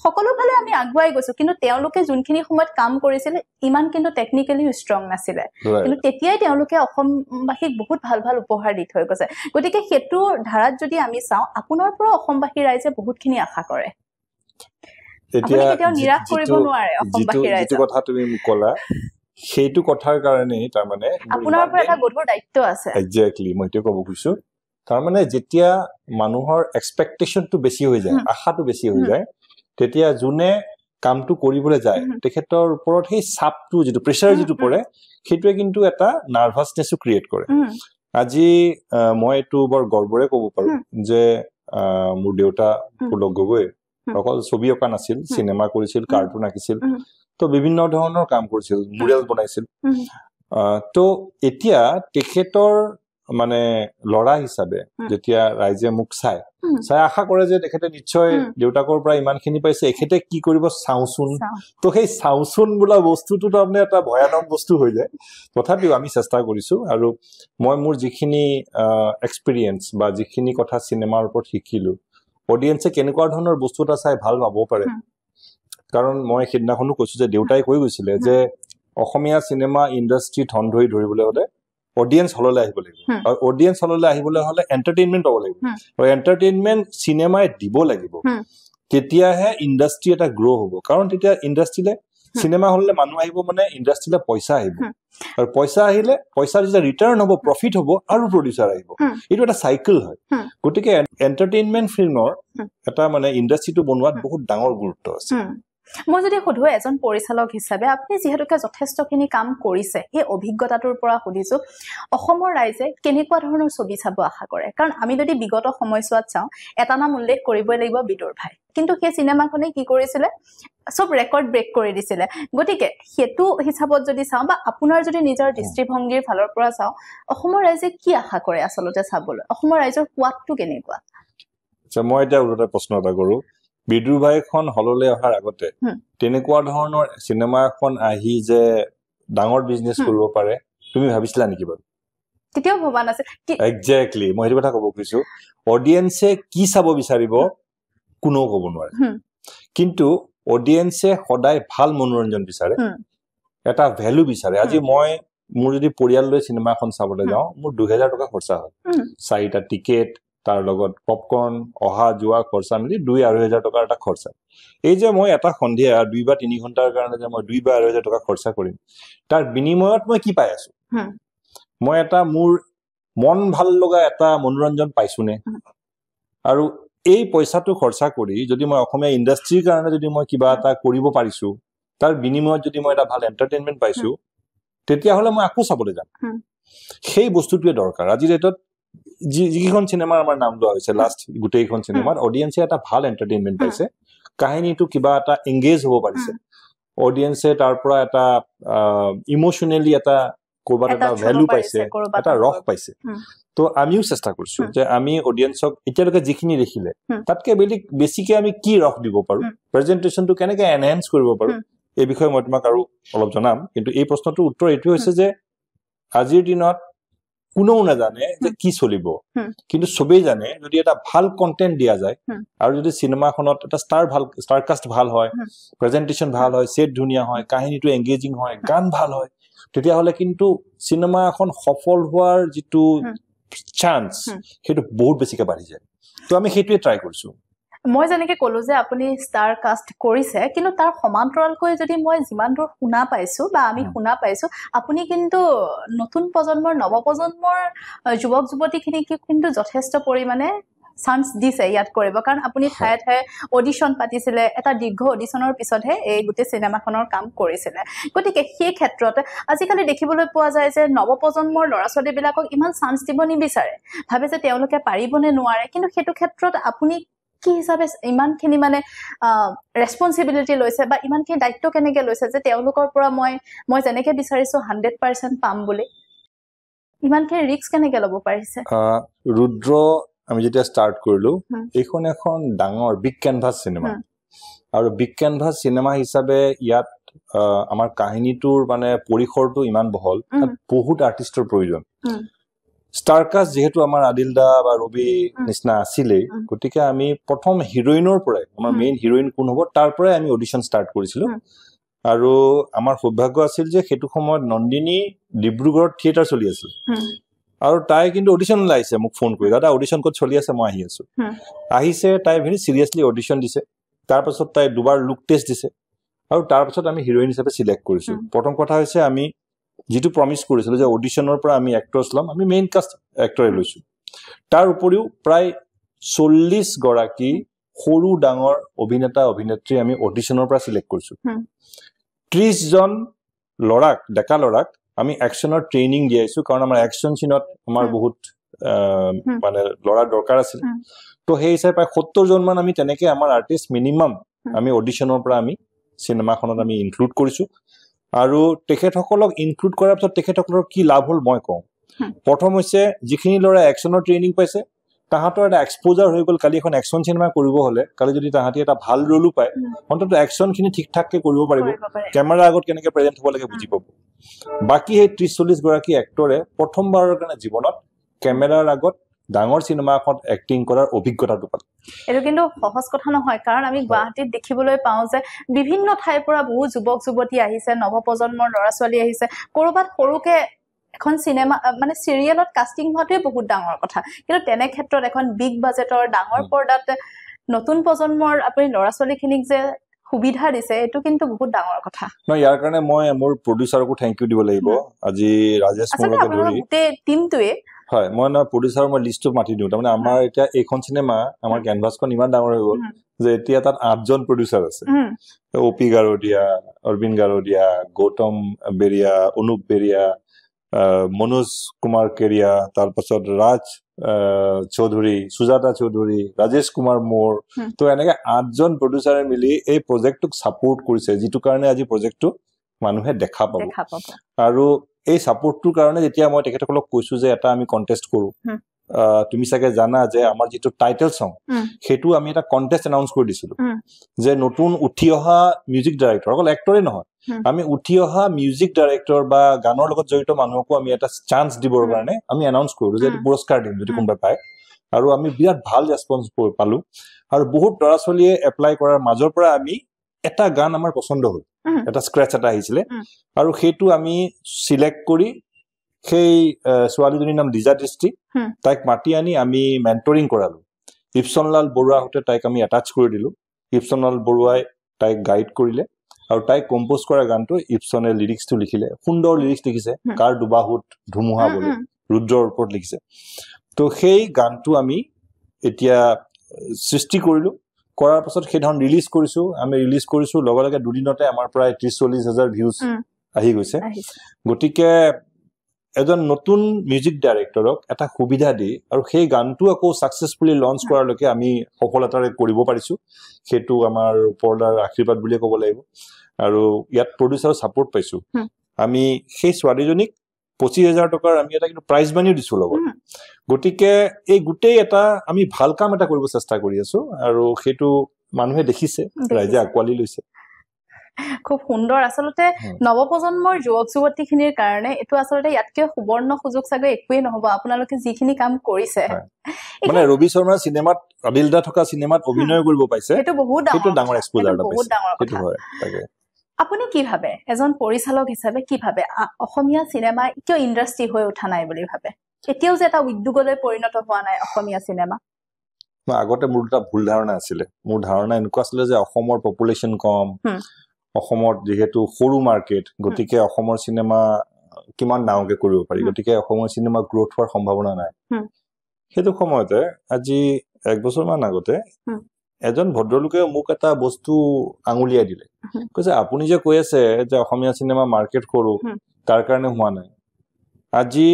সকলো ফালে আমি আগুৱাই গৈছো, কিন্তু তেওঁলোকে যোনখিনি সময়ত কাম কৰিছিল ইমান কিন্তু টেকনিকেলি ষ্ট্ৰং নাছিলে, কিন্তু তেতিয়াই তেওঁলোকে অসমবাসীক বহুত ভাল ভাল উপহাৰ দি থৈ গৈছে। গতিকে সেইটো ধাৰাত যদি আমি চাওঁ, আপোনাৰ পৰা অসমবাসী ৰাইজে বহুতখিনি আশা কৰে। এতিয়া নিৰাশ কৰিব নোৱাৰে অসমবাসী ৰাইজে। যিটো কথা তুমি মোক ক'লা, সেইটো কথাৰ কাৰণেই তাৰমানে আপোনাৰ পৰা এটা গধুৰ দায়িত্ব আছে। একজেক্টলি মই এইটো ক'ব খুজিছো। তাৰমানে যেতিয়া মানুহৰ এক্সপেক্টেশ্যনটো বেছি হৈ যায়, আশাটো বেছি হৈ যায়, তেতিয়া যোনে কামটো কৰিবলৈ যায় তেখেতৰ ওপৰত সেই চাপটো, যিটো প্ৰেছাৰ যিটো পৰে, সেইটোৱে কিন্তু এটা নাৰ্ভাছনেছো ক্ৰিয়েট কৰে। আজি মই এইটো বৰ গৰ্বৰে ক'ব পাৰো যে মোৰ দেউতা পুলক গগৈ অকল ছবি অঁকা নাছিল, চিনেমা কৰিছিল, কাৰ্টুন আঁকিছিল, তো বিভিন্ন ধৰণৰ কাম কৰিছিল, মুৰেল বনাইছিল। তো এতিয়া তেখেতৰ মানে ল'ৰা হিচাপে যেতিয়া ৰাইজে মোক চাই আশা কৰে যে তেখেতে নিশ্চয় দেউতাকৰ পৰা ইমানখিনি পাইছে, এখেতে কি কৰিব চাওঁচোন। তো সেই চাওঁচোন বোলা বস্তুটো তাৰমানে এটা ভয়ানক বস্তু হৈ যায়। তথাপিও আমি চেষ্টা কৰিছো, আৰু মই মোৰ যিখিনি এক্সপিৰিয়েঞ্চ বা যিখিনি কথা চিনেমাৰ ওপৰত শিকিলো, অডিয়েঞ্চে কেনেকুৱা ধৰণৰ বস্তু এটা চাই ভাল পাব পাৰে। কাৰণ মই সেইদিনাখনো কৈছো যে দেউতাই কৈ গৈছিলে যে অসমীয়া চিনেমা ইণ্ডাষ্ট্ৰী ধন ধৰি ধৰিবলৈ হলে অডিয়েঞ্চ হললৈ আহিব লাগিব, আৰু অডিয়েঞ্চ হললৈ আহিবলৈ হলে এণ্টাৰটেইনমেণ্ট পাব লাগিব, আৰু এণ্টাৰটেইনমেণ্ট চিনেমাই দিব লাগিব। তেতিয়াহে ইণ্ডাষ্ট্ৰি এটা গ্ৰ' হ'ব কাৰণ তেতিয়া ইণ্ডাষ্ট্ৰিলে চিনেমা হললে মানুহ আহিব মানে ইণ্ডাষ্ট্ৰিলে পইচা আহিব আৰু পইচা আহিলে পইচাৰ যেতিয়া ৰিটাৰ্ণ হ'ব প্ৰফিট হ'ব আৰু প্ৰডিউচাৰ আহিব এইটো এটা চাইকেল হয় গতিকে এণ্টাৰটেইনমেণ্ট ফিল্মৰ এটা মানে ইণ্ডাষ্ট্ৰিটো বনোৱাত বহুত ডাঙৰ গুৰুত্ব আছে মই যদি সুধো এজন পৰিচালক হিচাপে আপুনি যিহেতুকে যথেষ্টখিনি কাম কৰিছে এই অভিজ্ঞতাটোৰ পৰা সুধিছো অসমৰ ৰাইজে কেনেকুৱা ধৰণৰ ছবি চাব আশা কৰে কাৰণ আমি যদি বিগত সময়ছোৱাত চাওঁ এটা নাম উল্লেখ কৰিবই লাগিব বিদুৰ ভাই কিন্তু সেই চিনেমাখনে কি কৰিছিলে সব ৰেকৰ্ড ব্ৰেক কৰি দিছিলে গতিকে হেতু হিচাপত যদি চাওঁ বা আপোনাৰ যদি নিজৰ দৃষ্টিভংগীৰ ফালৰ পৰা চাওঁ অসমৰ ৰাইজে কি আশা কৰে আসলতে চাবলৈ অসমৰ ৰাইজৰ সোৱাদটো কেনেকুৱা মই এতিয়া উল্টা প্ৰশ্ন এটা কৰো বিদুৰ ভাইখন হললৈ অহাৰ আগতে তেনেকুৱা ধৰণৰ চিনেমা এখন আহি যে ডাঙৰ বিজনেছ কৰিব পাৰে তুমি ভাবিছিলা নেকি বাৰু তেতিয়াও ভবা নাছিল এক্স্যাক্টলি মই সেইটো কথা ক'ব খুজিছো অডিয়েন্সে কি চাব বিচাৰিব কোনো ক'ব নোৱাৰে কিন্তু অডিয়েন্সে সদায় ভাল মনোৰঞ্জন বিচাৰে এটা ভ্যালু বিচাৰে আজি মই মোৰ যদি পৰিয়াল লৈ চিনেমা এখন চাবলৈ যাওঁ মোৰ 2000 টকা খৰচা হয় 4টা টিকেট তাৰ লগত পপকৰ্ন অহা যোৱা খৰচা মিলি 2-2,500 টকাৰ এটা খৰচা এই যে মই এটা সন্ধিয়া 2 বা 3 ঘণ্টাৰ কাৰণে যে মই 2 বা 2,500 টকা খৰচা কৰিম তাৰ বিনিময়ত মই কি পাই আছো মই এটা মোৰ মন ভাল লগা এটা মনোৰঞ্জন পাইছো নে আৰু এই পইচাটো খৰচা কৰি যদি মই অসমীয়া ইণ্ডাষ্ট্ৰিৰ কাৰণে যদি মই কিবা এটা কৰিব পাৰিছো তাৰ বিনিময়ত যদি মই এটা ভাল এন্টাৰটেইনমেন্ট পাইছো তেতিয়াহলে মই আকৌ চাবলৈ যাম সেই বস্তুটোৱে দৰকাৰ আজি ৰেটত যিখন চিনেমাৰ আমাৰ নাম লোৱা হৈছে লাষ্ট গোটেইখন চিনেমাৰ অডিয়েন্সে এটা ভাল এন্টাৰটেইনমেন্ট পাইছে কাহিনীটো কিবা এটা এংগেজ হ'ব পাৰিছে অডিয়েন্সে তাৰ পৰা এটা ইমোশনেলি এটা কৰবাত এটা ভ্যালু পাইছে এটা ৰস পাইছে তো আমিও চেষ্টা কৰিছো যে আমি অডিয়েন্সক এতিয়ালৈকে যিখিনি দেখিলে তাতকে বেছিকে আমি কি ৰস দিব পাৰো প্ৰেজেন্টেশনটো কেনেকৈ এনহান্স কৰিব পাৰো এই বিষয়ে মই তোমাক আৰু অলপ জনাম কিন্তু এই প্ৰশ্নটোৰ উত্তৰ এইটো হৈছে যে আজিৰ দিনত কোনেও নাজানে যে কি চলিব কিন্তু সবেই জানে যদি এটা ভাল কন্টেন্ট দিয়া যায় আৰু যদি সিনেমাখনত এটা ষ্টাৰ কাষ্ট ভাল হয় প্ৰেজেন্টেশন ভাল হয় সেট ধুনিয়া হয় কাহিনীটো এংগেজিং হয় গান ভাল হয় তেতিয়াহলে কিন্তু সিনেমা এখন সফল হোৱাৰ যেটো চান্স সেইটো বহুত বেছিকে বাঢ়ি যায় তো আমি সেইটোৱে ট্ৰাই কৰিছো মই যেনেকে কলো যে আপুনি ষ্টাৰ কাষ্ট কৰিছে কিন্তু তাৰ সমান্তৰালকৈ যদি মই যিমান দূৰ শুনা পাইছো বা আমি শুনা পাইছো আপুনি কিন্তু নতুন প্ৰজন্মৰ নৱপ্ৰজন্মৰ যুৱক যুৱতীখিনিক কিন্তু যথেষ্ট পৰিমাণে চান্স দিছে ইয়াত কৰিব কাৰণ আপুনি ঠায়ে ঠায়ে অডিশন পাতিছিলে এটা দীৰ্ঘ অডিশনৰ পিছতহে এই গোটেই চিনেমাখনৰ কাম কৰিছিলে গতিকে সেই ক্ষেত্ৰত আজিকালি দেখিবলৈ পোৱা যায় যে নৱপ্ৰজন্মৰ ল'ৰা ছোৱালীবিলাকক ইমান চান্স দিব নিবিচাৰে ভাবে যে তেওঁলোকে পাৰিবনে নোৱাৰে কিন্তু সেইটো ক্ষেত্ৰত আপুনি কি হিচাপে ইমানখিনি মানে ৰেসপন্সিবিলিটি লৈছে বা ইমানখিনি দায়িত্ব কেনেকৈ লৈছে যে তেওঁলোকৰ পৰা মই যেনেকৈ বিচাৰিছো 100% পাম বুলি ইমানখিনি ৰিস্ক কেনেকৈ ল'ব পাৰিছে ৰুদ্ৰ আমি যেতিয়া ষ্টাৰ্ট কৰিলো এইখন এখন ডাঙৰ বিগ কেনভাস চিনেমা আৰু বিগ কেনভাস চিনেমা হিচাপে ইয়াত আমাৰ কাহিনীটোৰ মানে পৰিসৰটো ইমান বহল তাত বহুত আৰ্টিষ্টৰ প্ৰয়োজন ষ্টাৰকাষ্ট যেহেতু আমাৰ আদিল দা বা ৰবি নিচিনা আছিলে গতিকে আমি প্ৰথম হিৰোইনৰ পৰাই আমাৰ মেইন হিৰোইন কোন হ'ব তাৰ পৰাই আমি অডিশন ষ্টাৰ্ট কৰিছিলো আৰু আমাৰ সৌভাগ্য আছিল যে সেইটো সময়ত নন্দিনী ডিব্ৰুগড় থিয়েটাৰ চলি আছিল আৰু তাই কিন্তু অডিশন লাইছে মোক ফোন কৰি দাদা অডিশন ক'ত চলি আছে মই আহি আছো আহিছে তাই ভেৰি সিৰিয়াসলি অডিশন দিছে তাৰ পাছত তাই দুবাৰ লুক টেষ্ট দিছে আৰু তাৰ পাছত আমি হিৰোইন হিচাপে সিলেক্ট কৰিছো প্ৰথম কথা হৈছে আমি যেটো প্ৰমিস কৰিছিল যে অডিশনৰ পৰা আমি এক্টৰছ লম আমি মেইন কাষ্ট এক্টৰে লৈছো তাৰ উপৰিও প্ৰায় 40 গৰাকী সৰু ডাঙৰ অভিনেতা অভিনেত্ৰী আমি অডিশনৰ পৰা সিলেক্ট কৰিছো 30 জন ডেকা লৰাক আমি একশনৰ ট্ৰেইনিং দিয়াইছো কাৰণ আমাৰ একশন সিনত আমাৰ বহুত মানে লৰা দৰকাৰ আছিল তো সেই হিচাপে 70 জন মান আমি তেনেকে আমাৰ আৰ্টিষ্ট মিনিমাম আমি অডিশনৰ পৰা আমি সিনেমাখনত আমি ইনক্লুড কৰিছো আৰু তেখেতসকলক ইনক্লুড কৰাৰ পিছত তেখেতসকলৰ কি লাভ হ'ল মই কওঁ প্ৰথম হৈছে যিখিনি লৰা একশনৰ ট্ৰেইনিং পাইছে তাহাঁতৰ এটা এক্সপোজাৰ হৈ গ'ল কালি এখন একশন চিনেমা কৰিব হলে কালি যদি তাহাঁতি এটা ভাল ৰোলো পায় অন্তত একশনখিনি ঠিকঠাককে কৰিব পাৰিব কেমেৰা আগত কেনেকৈ প্ৰেজেন্ট হ'ব লাগে বুজি পাব বাকি এই 30-40 গৰাকী এক্টৰে প্ৰথমবাৰৰ কাৰণে জীৱনত কেমেৰাৰ আগত ডাঙৰ সিনেমা এখন এক্টিং কৰাৰ অভিজ্ঞতাটো পালে এটো কিন্তু সহজ কথা নহয় কাৰণ আমি গুৱাহাটীত দেখিবলৈ পাওঁ যে বিভিন্ন ঠাইৰ পৰা বহু যুৱক যুৱতী আহিছে নৱপ্ৰজন্মৰ ল'ৰা ছোৱালী আহিছে কৰবাত সৰুকে এখন সিনেমা মানে সিৰিয়েলত কাস্টিং হোৱাটোৱে বহুত ডাঙৰ কথা কিন্তু তেনে ক্ষেত্ৰত এখন বিগ বাজেটৰ ডাঙৰ পৰ্দাত নতুন প্ৰজন্মৰ আপুনি ল'ৰা ছোৱালীখিনিক যে সুবিধা দিছে এইটো কিন্তু বহুত ডাঙৰ কথা নহয় ইয়াৰ কাৰণে মই মোৰ প্ৰডিউচাৰকো থেংক ইউ দিব লাগিব আজি ৰাজেশ মোৰকে ধৰি গোটেই টিমটোৱে হয় মই না প্ৰডিউচাৰ মই লিষ্টটো মাতি দিওঁ তাৰমানে আমাৰ এতিয়া এইখন চিনেমা আমাৰ কেনভাছখন ইমান ডাঙৰ হৈ গ'ল যে এতিয়া তাত 8জন প্ৰডিউচাৰ আছে অপি গাৰোডিয়া অৰবিন্দ গাৰোডিয়া গৌতম বেৰিয়া অনুপ বেৰিয়া মনোজ কুমাৰ কেৰিয়া তাৰপাছত ৰাজ চৌধুৰী সুজাতা চৌধুৰী ৰাজেশ কুমাৰ মোৰ তো এনেকে 8জন প্ৰডিউচাৰে মিলি এই প্ৰজেক্টটোক সাপোৰ্ট কৰিছে যিটো কাৰণে আজি প্ৰজেক্টটো মানুহে দেখা পাব আৰু এই সাপোৰ্টটোৰ কাৰণে যেতিয়া মই তেখেতসকলক কৈছো যে এটা আমি কন্টেষ্ট কৰো তুমি চাগে জানা যে আমাৰ যেটো টাইটেল সং হেতু আমি এটা কন্টেষ্ট এনাউন্স কৰি দিছিলো যে নতুন উঠি অহা মিউজিক ডাইৰেক্টৰ অকল এক্টৰে নহয় আমি উঠি অহা মিউজিক ডাইৰেক্টৰ বা গানৰ লগত জড়িত মানুহকো আমি এটা চান্স দিবৰ কাৰণে আমি এনাউন্স কৰিলো যে পুৰস্কাৰ দিম যদি কোনোবা পায় আৰু আমি বিৰাট ভাল ৰেসপন্স পালো আৰু বহুত ল'ৰা ছোৱালীয়ে এপ্লাই কৰাৰ মাজৰ পৰা আমি এটা গান আমাৰ পছন্দ হ'ল এটা স্ক্ৰেচ এটা আহিছিলে আৰু হেতু আমি সিলেক্ট কৰি সেই ছোৱালীজনীৰ নাম লিজা দৃষ্টি তাইক মাতি আনি আমি মেন্টৰিং কৰালো ইপছনলাল বৰুৱা হতে তাইক আমি এটাচ কৰি দিলো ইপছনলাল বৰুৱাই তাইক গাইড কৰিলে আৰু তাই কম্পোজ কৰা গানটো ইপছনে লিৰিক্সটো লিখিলে সুন্দৰ লিৰিক্স লিখিছে কাৰ দুবাহুত ধুমুহা বলে ৰুদ্ৰৰ ওপৰত লিখিছে তো সেই গানটো আমি এতিয়া সৃষ্টি কৰিলো কৰাৰ পাছত সেইখন ৰিলিজ কৰিছো আমি ৰিলিজ কৰিছো লগে লগে দুদিনতে আমাৰ প্ৰায় 30-40 হাজাৰ ভিউজ আহি গৈছে গটিকে এজন নতুন মিউজিক ডাইৰেক্টৰক এটা সুবিধা দি আৰু সেই গানটো আকৌ সাকসেসফুলি লঞ্চ কৰালৈকে আমি সফলতাৰে কৰিব পাৰিছো হেতু আমাৰ পৰ্দাৰ আশীৰ্বাদ বুলি ক'ব লাগিব আৰু ইয়াত প্ৰডিউচাৰৰ সাপোৰ্ট পাইছো আমি সেই ছোৱালীজনীক 25,000 টকাৰ আমি এটা কিন্তু প্ৰাইজ মানিও দিছো লগত গটিকে এই গুটেই এটা আমি ভাল কাম এটা কৰিব চেষ্টা কৰি আছো আৰু হেতু মানুহে দেখিছে ৰাইজে আকোৱালি লৈছে খুব সুন্দৰ আসলতে নৱপ্ৰজন্মৰ যুৱক যুৱতীখিনিৰ কাৰণে এটো আসলতে ইয়াতকে সুবৰ্ণ সুযোগ চাগে একোৱে নহব আপোনালোকে যিখিনি কাম কৰিছে মানে ৰবি শৰ্মাৰ সিনেমাত আবিলদা থকা সিনেমাত অভিনয় কৰিব পাইছে এটো বহুত ডাঙৰ এক্সপোজাৰ এটা বহুত ডাঙৰ কথা হয় তাকে আপুনি কি ভাবে এজন পৰিচালক হিচাপে কি ভাবে অসমীয়া সিনেমা কিয় ইন্ডাষ্ট্ৰি হৈ উঠা নাই বুলি ভাবে এতিয়াও যে এটা উদ্যোগলৈ পৰিণত হোৱা নাই অসমীয়া সিনেমা আগতে মোৰ এটা ভুল ধাৰণা আছিল মোৰ ধাৰণা এনেকুৱা আছিল যে অসমৰ পপুলেশন কম অসমত যেহেতু সৰু মাৰ্কেট গটিকে অসমৰ সিনেমা কিমান ডাঙৰকে কৰিব পাৰি গটিকে অসমৰ সিনেমা গ্ৰোথ হোৱাৰ সম্ভাৱনা নাই হেতু সময়তে আজি এক বছৰ মান আগতে এজন ভদ্ৰলোকে মোক এটা বস্তু আঙুলিয়াই দিলে কৈছে আপুনি যে কৈ আছে যে অসমীয়া সিনেমা মাৰ্কেট সৰু তাৰ কাৰণে হোৱা নাই আজি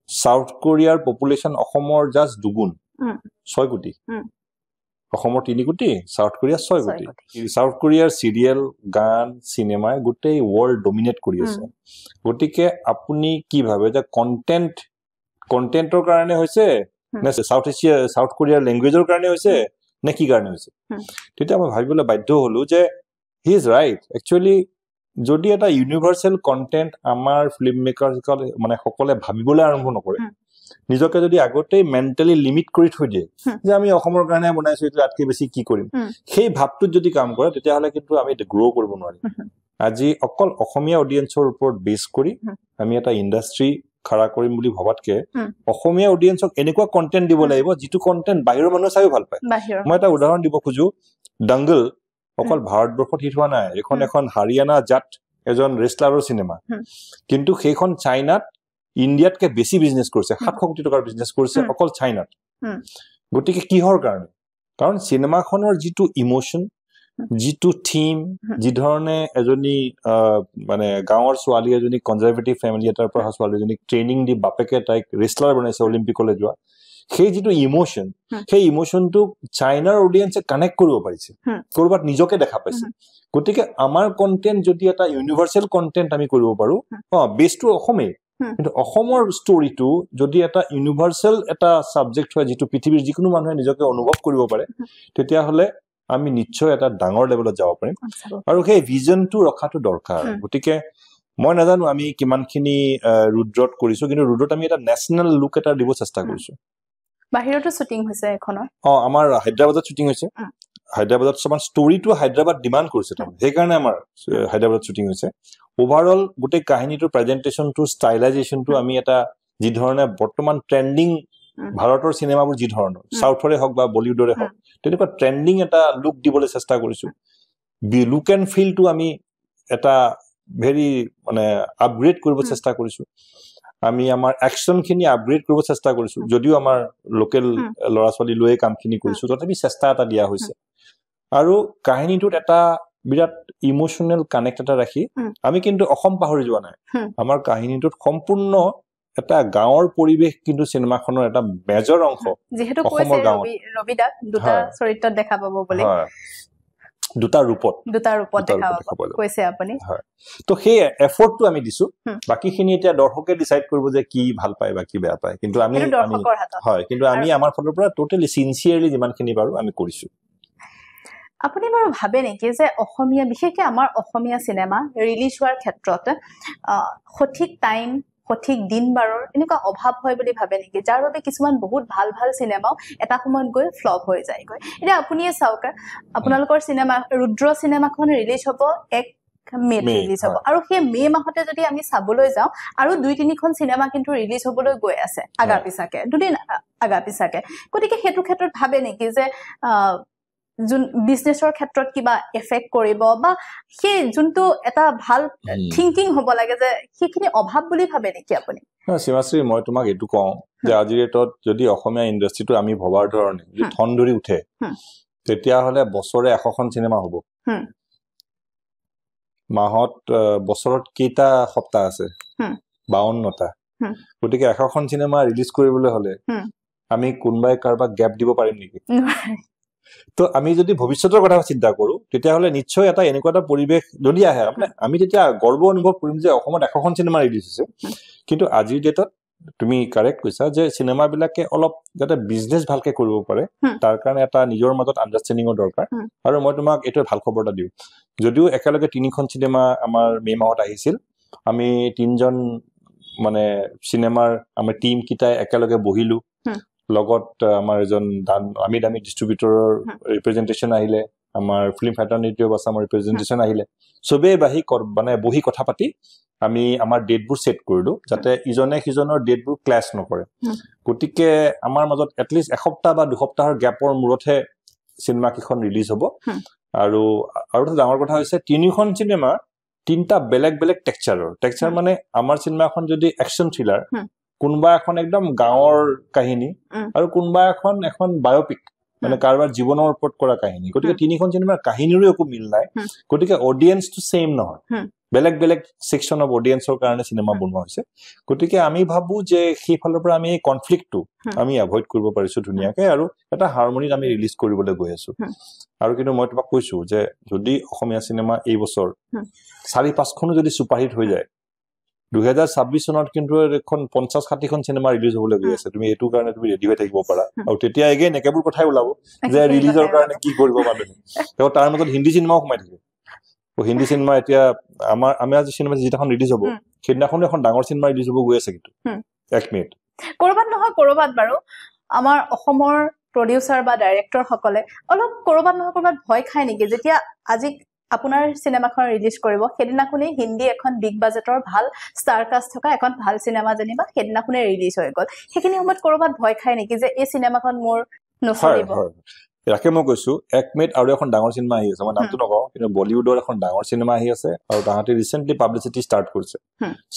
সাউথ কোৰিয়াৰ পপুলেশন অসমৰ জাস্ট দুগুণ 6 কোটি অসমৰ 3 কোটি সাউথ কোৰিয়া 6 কোটি সাউথ কোৰিয়াৰ সিৰিয়েল গান সিনেমা গোটেই ওয়াৰ্ল্ড ডমিনেট কৰি আছে গটিকে আপুনি কি ভাবে যে কন্টেন্টৰ কাৰণে হৈছে নে সাউথ কোৰিয়াৰ ল্যাঙ্গুৱেজৰ কাৰণে হৈছে নে কি কাৰণে হৈছে তেতিয়া মই ভাবিবলৈ বাধ্য হলো যে হি ইজ ৰাইট একচুয়ালি যদি এটা ইউনিভাৰ্সাল কন্টেন্ট আমাৰ ফিল্ম মেকাৰ মানে সকলে ভাবিবলৈ আৰম্ভ নকৰে নিজকে যদি আগতেই মেন্টালি লিমিট কৰি থৈ দিয়ে যে আমি অসমৰ কাৰণে বনাইছো এটা আটকে বেছি কি কৰিম সেই ভাবটোত যদি কাম কৰে তেতিয়া হলে কিন্তু আমি গ্ৰো কৰিব নোৱাৰিম আজি অকল অসমীয়া অডিয়েন্সৰ ওপৰত বেস কৰি আমি এটা ইন্ডাষ্ট্ৰি খাৰা কৰিম বুলি ভাবাতকে অসমীয়া অডিয়েন্সক এনেকুৱা কন্টেন্ট দিব লাগিব যিটো কন্টেন্ট বাহিৰৰ মানুহে চাইও ভাল পায় মই এটা উদাহৰণ দিব খুজো ডাংগল অকল ভাৰতবৰ্ষত হিট হোৱা নাই এখন হাৰিয়ানা জাট এজন ৰেসলাৰৰ সিনেমা কিন্তু সেইখন চাইনাত ইন্ডিয়াতকে বেছি বিজনেস কৰিছে 700 কোটি টকাৰ বিজনেস কৰিছে অকল চাইনাত গটিকে কিহৰ কাৰণে কাৰণ সিনেমাখনৰ যিটো ইমোশন যিটো থিম যি ধৰণে এজনী মানে গাঁৱৰ ছোৱালী এজনী কনজাৰভেটিভ ফ্যামিলি এটাৰ পৰা ছোৱালীজনী ট্ৰেইনিং দি বাপেকে তাইক ৰেসলাৰ বনাইছে অলিম্পিকলৈ যোৱা সেই যিটো ইমোশন সেই ইমোশনটো চাইনাৰ অডিয়েন্সে কানেক্ট কৰিব পাৰিছে কৰবাত নিজকে দেখা পাইছে গতিকে আমাৰ কন্টেন্ট যদি এটা ইউনিভাৰ্সাল কন্টেন্ট আমি কৰিব পাৰো বেসটো অসমে কিন্তু অসমৰ ষ্টৰীটো যদি এটা ইউনিভাৰ্সাল এটা সাবজেক্ট হয় যেটো পৃথিৱীৰ যিকোনো মানুহে নিজকে অনুভৱ কৰিব পাৰে তেতিয়া হলে আমি নিশ্চয় এটা ডাঙৰ লেভেলত যাব পাৰিম আৰু সেই ভিজনটো ৰখাটো দৰকাৰ গতিকে মই নাজানো আমি কিমানখিনি ৰুদ্ৰত কৰিছো কিন্তু ৰুদ্ৰত আমি এটা নেশনাল লুক এটা দিব চেষ্টা কৰিছো বাহিৰতো শুটিং হৈছে এখনৰ আমাৰ হায়দৰাবাদত শুটিং হৈছে হায়দৰাবাদত সমান ষ্টৰীটো হায়দৰাবাদ ডিমান্ড কৰিছে সেইকাৰণে আমাৰ হায়দৰাবাদত শুটিং হৈছে ওভাৰঅল গোটেই কাহিনীটো প্ৰেজেন্টেশনটো ষ্টাইলাইজেশনটো আমি এটা যি ধৰণে বৰ্তমান ট্ৰেন্ডিং ভাৰতৰ চিনেমাবোৰ যি ধৰণৰ সাউথৰে হওক বা বলিউডৰে হওক তেনেকুৱা ট্ৰেন্ডিং এটা লুক দিবলৈ চেষ্টা কৰিছো লুক এণ্ড ফিলটো আমি এটা ভেৰি মানে আপগ্ৰেড কৰিব চেষ্টা কৰিছো আমি আমাৰ একশনখিনি আপগ্ৰেড কৰিব চেষ্টা কৰিছো যদিও আমাৰ লোকেল ল'ৰা ছোৱালী লৈ কামখিনি কৰিছো তথাপি চেষ্টা এটা দিয়া হৈছে আৰু কাহিনীটোত এটা বিৰাট ইমোশনেল কানেক্ট এটা ৰাখি আমি কিন্তু অসম পাহৰি যোৱা নাই আমাৰ কাহিনীটোত সম্পূৰ্ণ এটা গাঁৱৰ পৰিৱেশ কিন্তু চিনেমাখনৰ এটা মেজৰ অংশ যেহেতু কৈছে ৰবিদাক দুটা চৰিত্ৰত দেখা পাব বুলি দুটা ৰূপত দেখা পাব কৈছে আপুনি তো সেই এফৰ্টটো আমি দিছো বাকিখিনি এতিয়া দৰ্শকে ডিসাইড কৰিব যে কি ভাল পায় বা কি বেয়া পায় কিন্তু আমি হয় কিন্তু আমি আমাৰ ফালৰ পৰা টোটালি সিনসিয়াৰলি যিমানখিনি পাৰো আমি কৰিছো আপুনি বাৰু ভাবে নেকি যে অসমীয়া বিশেষকৈ আমাৰ অসমীয়া চিনেমা ৰিলিজ হোৱাৰ ক্ষেত্ৰত সঠিক টাইম সঠিক দিন বাৰৰ এনেকুৱা অভাৱ হয় বুলি ভাবে নেকি যাৰ বাবে কিছুমান বহুত ভাল ভাল চিনেমাও এটা সময়ত গৈ ফ্লপ হৈ যায়গৈ এতিয়া আপুনিয়ে চাওক আপোনালোকৰ চিনেমা ৰুদ্ৰ চিনেমাখন ৰিলিজ হ'ব 1 মে ৰিলিজ হ'ব আৰু সেই মে মাহতে যদি আমি চাবলৈ যাওঁ আৰু 2-3খন চিনেমা কিন্তু ৰিলিজ হ'বলৈ গৈ আছে আগা পিছাকে দুদিন আগা পিছাকে গতিকে সেইটো ক্ষেত্ৰত ভাবে নেকি যে যোন বিজনেছৰ ক্ষেত্ৰত কিবা এফেক্ট কৰিব বা সেই যোনটো এটা ভাল থিংকিং হ'ব লাগে যে সেইখিনি অভাৱ বুলি ভাবে নেকি আপুনি সীমাশ্ৰী মই তোমাক এইটো কওঁ যে আজিৰ ডেটত যদি অসমীয়া ইণ্ডাষ্ট্ৰিটো আমি ভবাৰ ধৰণে যদি ঠন ধৰি উঠে তেতিয়াহ'লে বছৰে 100খন চিনেমা হ'ব মাহত বছৰত কেইটা সপ্তাহ আছে 52টা গতিকে 100খন চিনেমা ৰিলিজ কৰিবলৈ হ'লে আমি কোনোবাই কাৰোবাক গেপ দিব পাৰিম নেকি তো আমি যদি ভৱিষ্যতৰ কথা চিন্তা কৰো তেতিয়াহ'লে নিশ্চয় এটা এনেকুৱা এটা পৰিৱেশ যদি আহে আমি তেতিয়া গৰ্ব অনুভৱ কৰিম যে অসমত 100খন চিনেমা ৰিলিজ হৈছে কিন্তু আজিৰ ডেটত তুমি কাৰেক্ট কৈছা যে চিনেমাবিলাকে অলপ যাতে বিজনেছ ভালকে কৰিব পাৰে তাৰ কাৰণে এটা নিজৰ মাজত আণ্ডাৰষ্টেণ্ডিঙৰ দৰকাৰ আৰু মই তোমাক এইটো ভাল খবৰ এটা দিওঁ যদিও একেলগে 3খন চিনেমা আমাৰ মে মাহত আহিছিল আমি 3জন মানে চিনেমাৰ আমাৰ টিম কিটাই একেলগে বহিলো লগত আমাৰ এজন আমি দামি ডিস্ট্ৰিবিউটৰৰ ৰিপ্ৰেজেন্টেশন আহিলে আমাৰ ফিল্ম ফ্যাটাৰ্নিটি অফ আসামৰ ৰিপ্ৰেজেন্টেশন আহিলে সবে মানে বহি কথা পাতি আমি আমাৰ ডেটবোৰ সেট কৰিলো যাতে ইজনে সিজনৰ ডেটবোৰ ক্লাছ নকৰে গতিকে আমাৰ মাজত এটলিষ্ট এসপ্তাহ বা দুসপ্তাহৰ গ্যাপৰ মূৰতহে চিনেমা কিখন ৰিলিজ হ'ব আৰু এটা ডাঙৰ কথা হৈছে 3খন চিনেমা 3টা বেলেগ বেলেগ টেক্সচাৰ মানে আমাৰ চিনেমাখন যদি একশন থ্ৰিলাৰ কোনবা এখন একদম গাঁৱৰ কাহিনী আৰু কোনবা এখন বায়োপিক মানে কাৰোবাৰ জীৱনৰ ওপৰত কৰা কাহিনী গতিকে 3খন চিনেমাৰ কাহিনীৰো একো মিল নাই গতিকে অডিয়েন্সটো সেম নহয় বেলেগ বেলেগ সেকশন অফ অডিয়েন্সৰ কাৰণে চিনেমা বনোৱা হৈছে গতিকে আমি ভাবো যে সেই ফালৰ পৰা আমি এই কনফ্লিক্টটো আমি এভয়েড কৰিব পাৰিছো ধুনীয়াকৈ আৰু এটা হাৰমনিত আমি ৰিলিজ কৰিবলৈ গৈ আছো আৰু কিন্তু মই তোমাক কৈছো যে যদি অসমীয়া চিনেমা এই বছৰ 4-5খনো যদি সুপাৰহিট হৈ যায় 2026 চনত কিন্তু এখন 50-60খন চিনেমা ৰিলিজ হ'বলৈ গৈ আছে তুমি এইটো কাৰণে তুমি ৰেডি হৈ থাকিব পাৰা আৰু তেতিয়া এগেইন একেবোৰ কথাই ওলাব যে ৰিলিজৰ কাৰণে কি কৰিব মানুহে তেওঁ তাৰ মাজত হিন্দী চিনেমাও সোমাই থাকে হিন্দী চিনেমা এতিয়া আমি আজি চিনেমা যেটাখন ৰিলিজ হ'ব সেইদিনাখন এখন ডাঙৰ চিনেমা ৰিলিজ হ'ব গৈ আছে কিন্তু 1 মিনিট কৰবাত নহয় কৰবাত বাৰু আমাৰ অসমৰ প্ৰডিউচাৰ বা ডাইৰেক্টৰ সকলে অলপ কৰবাত নহয় কৰবাত ভয় খায় নেকি যেতিয়া আজি আপোনাৰ চিনেমাখন ৰিলিজ কৰিব সেইদিনাখনেই হিন্দী এখন বিগ বাজেটৰ ভাল ষ্টাৰ কাষ্ট থকা এখন ভাল চিনেমা জানিবা সেইদিনাখনে ৰিলিজ হৈ গ'ল সেইখিনি সময়ত কৰবাত ভয় খায় নেকি যে এই চিনেমাখন মোৰ নচলিব ৰাখে মই কৈছো 1 মিনিট আৰু এখন ডাঙৰ চিনেমা আহি আছে মই নামটো নকওঁ কিন্তু বলিউডৰ এখন ডাঙৰ চিনেমা আহি আছে আৰু তাহাঁতে ৰিসেন্টলি পাব্লিচিটি ষ্টাৰ্ট কৰিছে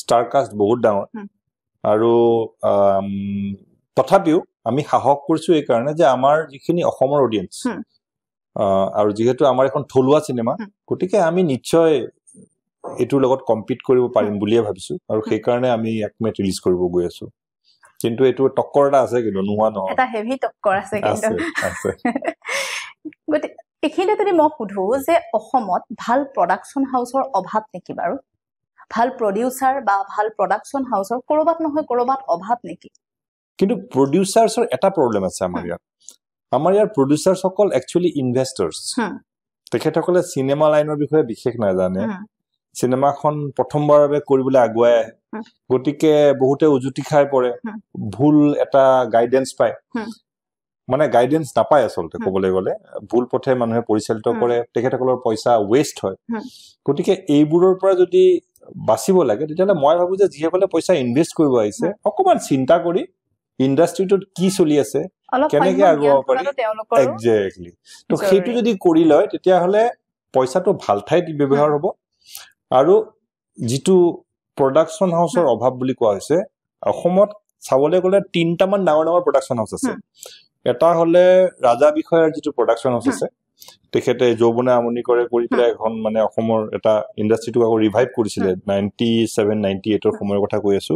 ষ্টাৰ কাষ্ট বহুত ডাঙৰ আৰু তথাপিও আমি সাহস কৰিছো এই কাৰণে যে আমাৰ যিখিনি অসমৰ অডিয়েন্স আৰু যেহেতু আমাৰ এখন থলুৱা চিনেমা গতিকে আমি নিশ্চয় এটোৰ লগত কম্পিট কৰিব পাৰিম বুলিয়ে ভাবিছো আৰু সেই কাৰণে আমি 1 মিনিট ৰিলিজ কৰিব গৈ আছো কিন্তু এটো টক্কৰ এটা আছে কিন্তু নোহোৱা নহয় এটা হেভি টক্কৰ আছে কিন্তু গতি এখিনে যদি মই সুধো যে অসমত ভাল প্ৰডাকচন হাউচৰ অভাৱ নেকি বাৰু ভাল প্ৰডিউচাৰ বা ভাল প্ৰডাকচন হাউচৰ কৰবাত নহয় কৰবাত অভাৱ নেকি কিন্তু প্ৰডিউচাৰছৰ এটা প্ৰবলেম আছে আমাৰ ইয়াৰ প্ৰডিউচাৰ সকল একচুয়ালি ইনভেস্টৰ্স তেখেতসকলে চিনেমা লাইনৰ বিষয়ে বিশেষ নাজানে চিনেমাখন প্ৰথমবাৰৰ বাবে কৰিবলৈ আগুৱাই আহে গতিকে বহুতে উজুতি খাই পৰে ভুল এটা গাইডেন্স পায় মানে গাইডেন্স নাপায় আচলতে ক'বলৈ গ'লে ভুল পথে মানুহে পৰিচালিত কৰে তেখেতসকলৰ পইচা ওয়েষ্ট হয় গতিকে এইবোৰৰ পৰা যদি বাচিব লাগে তেতিয়াহ'লে মই ভাবো যে যিসকলে পইচা ইনভেষ্ট কৰিব আহিছে অকমান চিন্তা কৰি ইণ্ডাষ্ট্ৰিটোত কি চলি আছে কেনেকৈ আগুৱাব পাৰি একজেক্টলি তো সেইটো যদি কৰি লয় তেতিয়াহ'লে পইচাটো ভাল ঠাইত ব্যৱহাৰ হ'ব আৰু যিটো প্ৰডাকশ্যন হাউচৰ অভাৱ বুলি কোৱা হৈছে অসমত চাবলৈ গ'লে 3টামান ডাঙৰ ডাঙৰ প্ৰডাকশ্যন হাউচ আছে এটা হ'লে ৰাজা বিষয়াৰ যিটো প্ৰডাকশ্যন হাউচ আছে তেখেতে যৌৱনে আমনি কৰে কৰি পেলাই এখন মানে অসমৰ এটা ইণ্ডাষ্ট্ৰিটোক আকৌ ৰিভাইভ কৰিছিলে 97-98ৰ সময়ৰ কথা কৈ আছো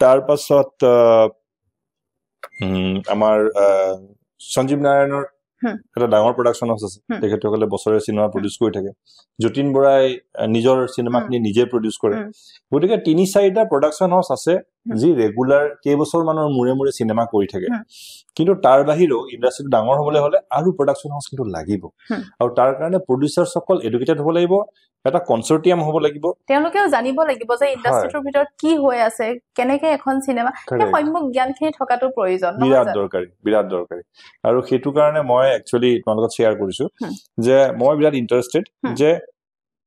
তাৰ পাছত আমাৰ সঞ্জীৱ নাৰায়ণৰ এটা ডাঙৰ প্ৰডাকশ্যন হাউচ আছে তেখেতসকলে বছৰে চিনেমা প্ৰডিউচ কৰি থাকে যতীন বৰাই নিজৰ চিনেমাখিনি নিজে প্ৰডিউচ কৰে গতিকে 3-4টা প্ৰডাকশ্যন হাউচ আছে যি ৰেগুলাৰ কেইবছৰমানৰ মূৰে মূৰে চিনেমা কৰি থাকে কিন্তু তাৰ বাহিৰেও ইণ্ডাষ্ট্ৰিটো ডাঙৰ হ'বলৈ হ'লে আৰু প্ৰডাকশ্যন হাউচ কিন্তু লাগিব আৰু তাৰ কাৰণে প্ৰডিউচাৰসকল এডুকেটেড হ'ব লাগিব এটা কনচৰ্টিয়াম হ'ব লাগিব তেওঁলোকেও জানিব লাগিব যে ইণ্ডাষ্ট্ৰিটোৰ ভিতৰত কি হৈ আছে কেনেকৈ এখন চিনেমা সেই সম্যক জ্ঞানখিনি থকাটো প্ৰয়োজন বিৰাট দৰকাৰী আৰু সেইটো কাৰণে মই একচুৱেলি তোমাৰ লগত শ্বেয়াৰ কৰিছো যে মই বিৰাট ইণ্টাৰেষ্টেড যে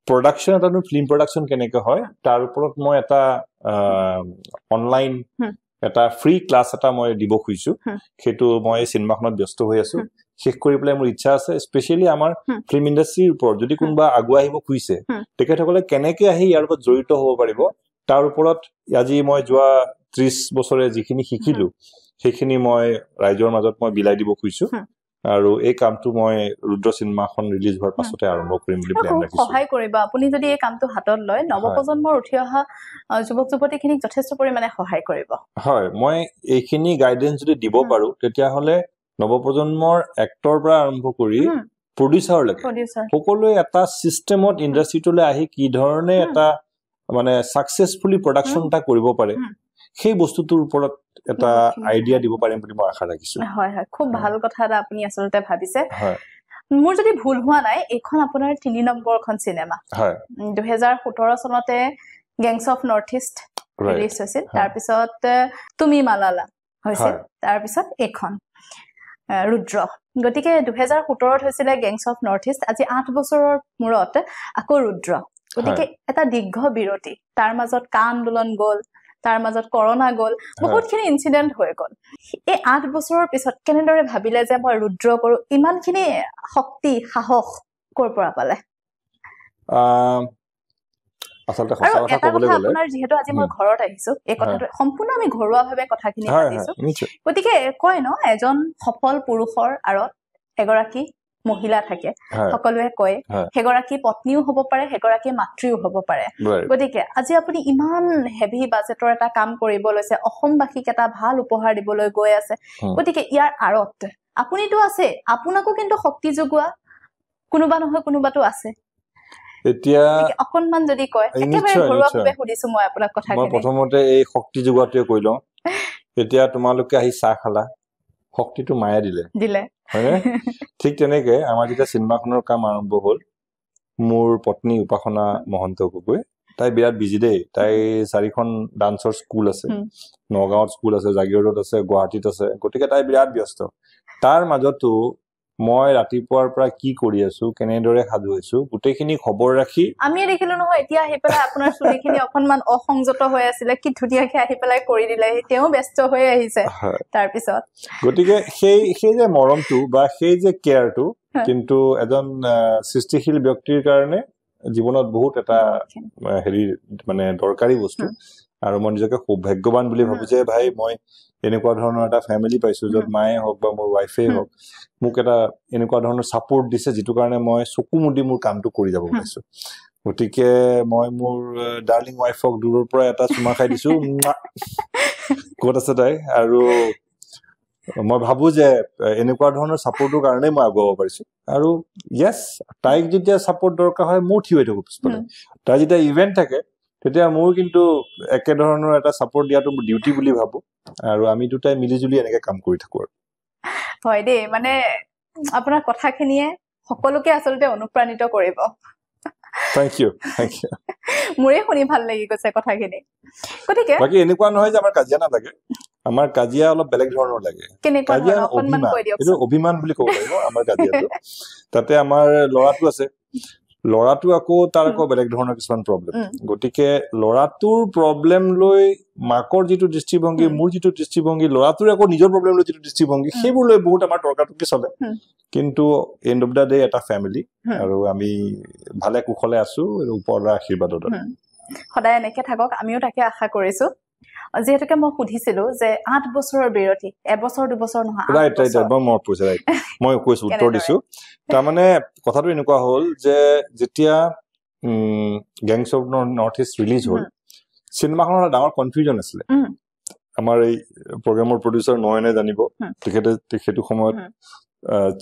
প্ৰডাকশ্যন এটা ফিল্ম প্ৰডাকশ্যন কেনেকৈ হয় তাৰ ওপৰত মই এটা অনলাইন এটা ফ্ৰী ক্লাছ এটা মই দিব খুজিছো সেইটো মই চিনেমাখনত ব্যস্ত হৈ আছো শেষ কৰি পেলাই মোৰ ইচ্ছা আছে স্পেচিয়েলি আমাৰ ফিল্ম ইণ্ডাষ্ট্ৰিৰ ওপৰত যদি কোনোবা আগুৱাই আহিব খুজিছে তেখেতসকলে কেনেকৈ আহি ইয়াৰ লগত জড়িত হ'ব পাৰিব তাৰ ওপৰত আজি মই যোৱা 30 বছৰে যিখিনি শিকিলো সেইখিনি মই ৰাইজৰ মাজত মই বিলাই দিব খুজিছো আৰু এই কামটো মই ৰুদ্ৰ চিনেমাখন ৰিলিজ হোৱাৰ পাছতে আৰম্ভ কৰিম বুলি প্লেন ৰাখিছো সহায় কৰিবা আপুনি যদি এই কামটো হাতত লয় নৱপ্ৰজন্মৰ উঠি অহা যুৱক যুৱতীখিনিক যথেষ্ট পৰিমাণে সহায় কৰিব হয় মই এইখিনি গাইডেন্স যদি দিব পাৰো তেতিয়াহ'লে নৱপ্ৰজন্মৰ এক্টৰ পৰা আৰম্ভ কৰি প্ৰডিউচাৰলৈকে সকলোৱে এটা চিষ্টেমত ইণ্ডাষ্ট্ৰিটোলৈ আহি কি ধৰণে এটা মানে ছাকচেছফুলি প্ৰডাকশ্যন এটা কৰিব পাৰে সেই বস্তুটোৰ ওপৰত এটা আইডিয়া দিব পাৰিম বুলি মই আশা ৰাখিছো হয় হয় খুব ভাল কথা এটা আপুনি আচলতে ভাবিছে মোৰ যদি ভুল হোৱা নাই এইখন আপোনাৰ 3 নম্বৰখন চিনেমা হয় 2017 চনতে Gangs of north east release হৈছিল তাৰপিছত তুমি মালালা হৈছিল তাৰপিছত এইখন ৰুদ্ৰ গতিকে 2017ত হৈছিলে গেংছ অফ নৰ্থ ইষ্ট আজি 8 বছৰৰ মূৰত আকৌ ৰুদ্ৰ গতিকে এটা দীৰ্ঘ বিৰতি তাৰ মাজত কা আন্দোলন গ'ল তাৰ মাজত কৰোনা গ'ল বহুতখিনি ইনসিডেন্ট হৈ গ'ল এই 8 বছৰৰ পিছত কেনেদৰে ভাবিলে যে মই ৰুদ্ৰ কৰো ইমানখিনি শক্তি সাহস কৰ পৰা পালে আচলতে সঁচা কথা ক'বলৈ গ'লে আপোনাৰ যিহেতু আজি মই ঘৰত আহিছো এই কথাটো সম্পূৰ্ণ আমি ঘৰুৱাভাৱে কথাখিনি পাতিছো গতিকে কয় ন এজন সফল পুৰুষৰ আঁৰত এগৰাকী মহিলা থাকে সকলোৱে কয় হেগৰাকী পত্নীও হ'ব পাৰে হেগৰাকী মাতৃও হ'ব পাৰে গতিকে আজি আপুনি ইমান হেভি বাজেটৰ এটা কাম কৰিব লৈছে অসমবাসীক এটা ভাল উপহাৰ দিবলৈ গৈ আছে গতিকে ইয়াৰ আঁৰত আপুনিতো আছে আপোনাকো কিন্তু শক্তি যোগোৱা কোনোবা নহয় কোনোবাটো আছে এতিয়া অকনমান যদি কয় একেবাৰে ঘৰুৱাভাৱে সুধিছো মই আপোনাক কথাখিনি মই প্ৰথমতে এই শক্তি যোগোৱাটোৱে কৈ লওঁ এতিয়া তোমালোকে আহি চাহ খালা শক্তিটো মায়ে দিলে হয়নে ঠিক তেনেকে আমাৰ যেতিয়া চিনেমাখনৰ কাম আৰম্ভ হ'ল মোৰ পত্নী উপাসনা মহন্ত গগৈ তাই বিৰাট বিজি দেই তাই 4খন ডান্সৰ স্কুল আছে নগাঁৱত স্কুল আছে জাগিৰোডত আছে গুৱাহাটীত আছে গতিকে তাই বিৰাট ব্যস্ত তাৰ মাজতো মই ৰাতিপুৱাৰ পৰা কি কৰি আছো কেনেদৰে সাজু হৈছো গোটেইখিনি খবৰ ৰাখি আমি দেখিলো নহয় এতিয়া আহি পেলাই আপোনাৰ চুলিখিনি অকনমান অসংযত হৈ আছিলে কি ধুনীয়াকৈ আহি পেলাই কৰি দিলে তেওঁ ব্যস্ত হৈ আহিছে তাৰ পিছত গতিকে সেই যে মৰমটো বা সেই যে কেয়াৰটো কিন্তু এজন সৃষ্টিশীল ব্যক্তিৰ কাৰণে জীৱনত বহুত এটা হেৰি মানে দৰকাৰী বস্তু আৰু মই নিজকে সৌভাগ্যৱান বুলি ভাবো যে ভাই মই এনেকুৱা ধৰণৰ এটা ফ্যামিলি পাইছো য'ত মায়ে হওক বা মোৰ ৱাইফে হওক মোক এটা এনেকুৱা ধৰণৰ সাপোৰ্ট দিছে যিটো কাৰণে মই চকু মুদি মোৰ কামটো কৰি যাব পাৰিছো গতিকে মই মোৰ ডাৰ্লিং ৱাইফক দূৰৰ পৰা এটা চুমা খাই দিছো ক'ত আছে তাই আৰু মই ভাবো যে এনেকুৱা ধৰণৰ সাপোৰ্টৰ কাৰণে মই আগুৱাব পাৰিছো আৰু ইয়েছ তাইক যেতিয়া সাপোৰ্ট দৰকাৰ হয় মোৰ থিয় হৈ থাকো পিছফালে তাই যেতিয়া ইভেন্ট থাকে তেতিয়া মোৰ কিন্তু একে ধৰণৰ এটা সাপোৰ্ট দিয়াটো মোৰ ডিউটি বুলি ভাবো আৰু আমি দুটাই মিলিজুলি এনেকে কাম কৰি থাকো আৰু হয় দেই মানে আপোনাৰ কথাখিনিয়ে সকলোকে আচলতে অনুপ্ৰাণিত কৰিব থ্যাংক ইউ মোৰে শুনি ভাল লাগি গৈছে কথাখিনি গতিকে বাকি এনেকুৱা নহয় যে আমাৰ কাজিয়া নালাগে আমাৰ কাজিয়া অলপ বেলেগ ধৰণৰ লাগে কাজিয়া অভিমান বুলি ক'ব লাগিব আমাৰ কাজিয়াটো তাতে আমাৰ ল'ৰাটো আছে ল'ৰাটো আকৌ তাৰ আকৌ বেলেগ ধৰণৰ কিছুমান প্ৰব্লেম গতিকে ল'ৰাটোৰ প্ৰব্লেম লৈ মাকৰ যিটো দৃষ্টিভংগী মোৰ যিটো দৃষ্টিভংগী ল'ৰাটোৰ আকৌ নিজৰ প্ৰব্লেম লৈ যিটো দৃষ্টিভংগী সেইবোৰ লৈ বহুত আমাৰ তৰ্কাতৰ্কি চলে কিন্তু এণ্ড অফ দ্য ডে এটা ফেমিলি আৰু আমি ভালে কুশলে আছো ওপৰৰ আশীৰ্বাদত সদায় এনেকে থাকক আমিও তাকে আশা কৰিছো যেহেতুকে মই সুধিছিলো যে 8 বছৰৰ বিৰতি এবছৰ দুবছৰ নহয় ৰাইট মই কৈছো উত্তৰ দিছো তাৰমানে কথাটো এনেকুৱা হ'ল যে যেতিয়া Gangs of north east release হ'ল চিনেমাখনৰ এটা ডাঙৰ কনফিউজন আছিলে আমাৰ এই প্ৰগ্ৰামৰ প্ৰডিউচাৰ নয়নে জানিব তেখেতে সেইটো সময়ত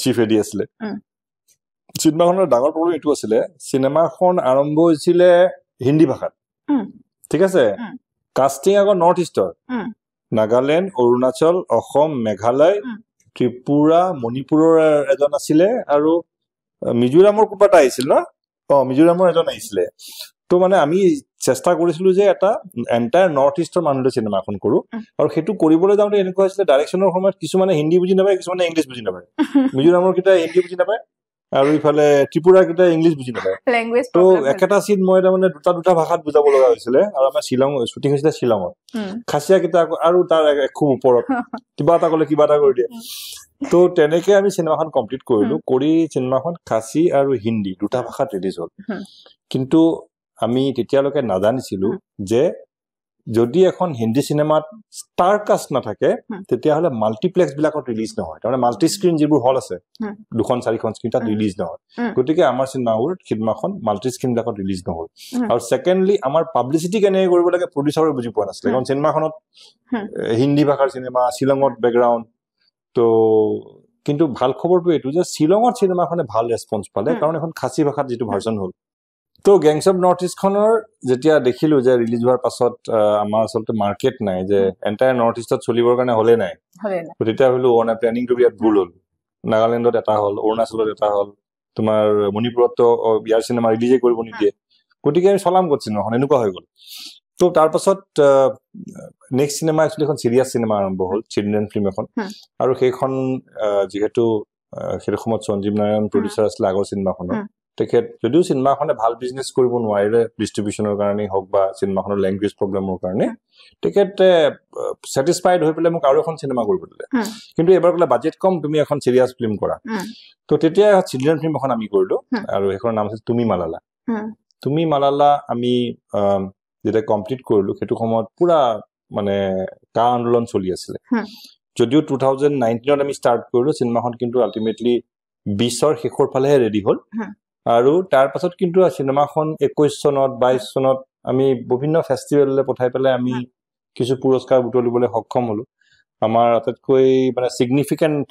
চিফ এডি আছিলে চিনেমাখনৰ ডাঙৰ প্ৰব্লেম এইটো আছিলে চিনেমাখন আৰম্ভ হৈছিলে হিন্দী ভাষাত ঠিক আছে কাষ্টিং আগৰ নৰ্থ ইষ্টৰ নাগালেণ্ড অৰুণাচল অসম মেঘালয় ত্ৰিপুৰা মণিপুৰৰ এজন আছিলে আৰু মিজোৰামৰ কোনোবা এটা আহিছিল ন মিজোৰামৰ এজন আহিছিলে তো মানে আমি চেষ্টা কৰিছিলো যে এটা এণ্টায়াৰ নৰ্থ ইষ্টৰ মানুহলৈ চিনেমা এখন কৰো আৰু সেইটো কৰিবলৈ যাওঁতে এনেকুৱা হৈছিলে ডাইৰেকশ্যনৰ সময়ত কিছুমানে হিন্দী বুজি নাপায় কিছুমানে ইংলিছ বুজি নাপায় মিজোৰামৰ কেইটা হিন্দী বুজি নাপায় আৰু ইফালে ত্ৰিপুৰা কেইটা ইংলিছ বুজি নাপায় তো একেটা চিন মই তাৰমানে দুটা ভাষাত বুজাব লগা হৈছিলে আৰু আমাৰ শ্বিলং শ্বুটিং হৈছিলে শ্বিলঙত খাচীয়া কেইটা আৰু তাৰ খুব ওপৰত কিবা এটা ক'লে কিবা এটা কৰি দিয়ে তো তেনেকে আমি চিনেমাখন কমপ্লিট কৰিলো কৰি চিনেমাখন খাচী আৰু হিন্দী দুটা ভাষাত ৰিলিজ হ'ল কিন্তু আমি তেতিয়ালৈকে নাজানিছিলো যে যদি এখন হিন্দী চিনেমাত ষ্টাৰ কাষ্ট নাথাকে তেতিয়াহ'লে মাল্টিপ্লেক্স বিলাকত ৰিলিজ নহয় তাৰমানে মাল্টি স্ক্ৰীণ যিবোৰ হল আছে 2-4খন স্ক্ৰীণ তাত ৰিলিজ নহয় গতিকে আমাৰ চিনেমাখন মাল্টি স্ক্ৰীণ বিলাকত ৰিলিজ নহল আৰু ছেকেণ্ডলি আমাৰ পাব্লিচিটি কেনেকৈ কৰিব লাগে প্ৰডিউচাৰে বুজি পোৱা নাছিলে কাৰণ চিনেমাখনত হিন্দী ভাষাৰ চিনেমা শ্বিলঙত বেকগ্ৰাউণ্ড তো কিন্তু ভাল খবৰটো এইটো যে শ্বিলঙত চিনেমাখনে ভাল ৰেছপন্স পালে কাৰণ এখন খাচী ভাষাত যিটো ভাৰ্জন হ'ল তো গেংছ অফ নৰ্থ ইষ্টখনৰ যেতিয়া দেখিলো যে ৰিলিজ হোৱাৰ পাছত আমাৰ আচলতে মাৰ্কেট নাই যে এণ্টায়াৰ নৰ্থ ইষ্টত চলিবৰ কাৰণে হলে নাই তেতিয়া ভাবিলো প্লেনিংটো বিৰাট ভুল হ'ল নাগালেণ্ডত এটা হ'ল অৰুণাচলত এটা হ'ল তোমাৰ মণিপুৰতো ইয়াৰ চিনেমা ৰিলিজে কৰিব নিদিয়ে গতিকে আমি চলাম ক'ত চিনেমাখন এনেকুৱা হৈ গ'ল তো তাৰপাছত নেক্সট চিনেমা একচুৱেলি এখন চিৰিয়াছ চিনেমা আৰম্ভ হ'ল চিলড্ৰেন ফিল্ম এখন আৰু সেইখন যিহেতু সেইটো সময়ত সঞ্জীৱ নাৰায়ণ প্ৰডিউচাৰ আছিলে আগৰ চিনেমাখনৰ তেখেত যদিও চিনেমাখনে ভাল বিজনেছ কৰিব নোৱাৰিলে ডিষ্ট্ৰিবিউশ্যনৰ কাৰণেই হওক বা চিনেমাখনৰ লেংগুৱেজ প্ৰব্লেমৰ কাৰণে তেখেতে ছেটিছফাইড হৈ পেলাই মোক আৰু এখন চিনেমা কৰিব দিলে কিন্তু এবাৰ ক'লে বাজেট কম তুমি এখন চিৰিয়াছ ফিল্ম কৰা তো তেতিয়া চিলড্ৰেন ফিল্ম এখন আমি কৰিলো আৰু সেইখনৰ নাম আছিল তুমি মালালা আমি যেতিয়া কমপ্লিট কৰিলো সেইটো সময়ত পুৰা মানে কা আন্দোলন চলি আছিলে যদিও 2019ত আমি ষ্টাৰ্ট কৰিলো চিনেমাখন কিন্তু আল্টিমেটলি 20ৰ শেষৰ ফালেহে ৰেডি হ'ল আৰু তাৰ পাছত কিন্তু চিনেমাখন 21 চনত 22 চনত আমি বিভিন্ন ফেষ্টিভেললৈ পঠাই পেলাই আমি কিছু পুৰস্কাৰ বুটলিবলৈ সক্ষম হলো আমাৰ আটাইতকৈ মানে সিগনিফিকেন্ট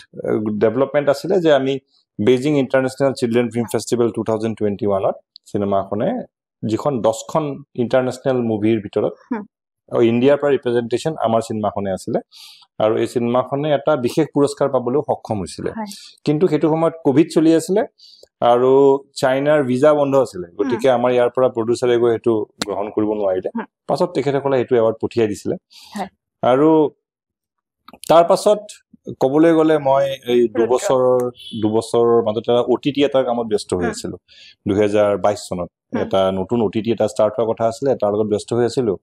ডেভেলপমেন্ট আছিলে যে আমি Beijing international children film festival 2021ত চিনেমাখনে যিখন 10খন ইণ্টাৰনেশ্যনেল মুভিৰ ভিতৰত ইণ্ডিয়াৰ পৰা ৰিপ্ৰেজেণ্টেশ্যন আমাৰ চিনেমাখনে আছিলে আৰু এই চিনেমাখনে এটা বিশেষ পুৰস্কাৰ পাবলৈ সক্ষম হৈছিলে কিন্তু সেইটো সময়ত কোভিড চলি আছিলে আৰু চাইনাৰ ভিজা বন্ধ আছিলে গতিকে আমাৰ ইয়াৰ পৰা প্ৰডিউচাৰে গৈ সেইটো গ্ৰহণ কৰিব নোৱাৰিলে পাছত তেখেতসকলে সেইটো এৱাৰ্ড পঠিয়াই দিছিলে আৰু তাৰ পাছত ক'বলৈ গ'লে মই এই দুবছৰৰ মাজতে OTT এটাৰ কামত ব্যস্ত হৈ আছিলো 2022 চনত এটা নতুন OTT এটা ষ্টাৰ্ট হোৱাৰ কথা আছিলে তাৰ লগত ব্যস্ত হৈ আছিলো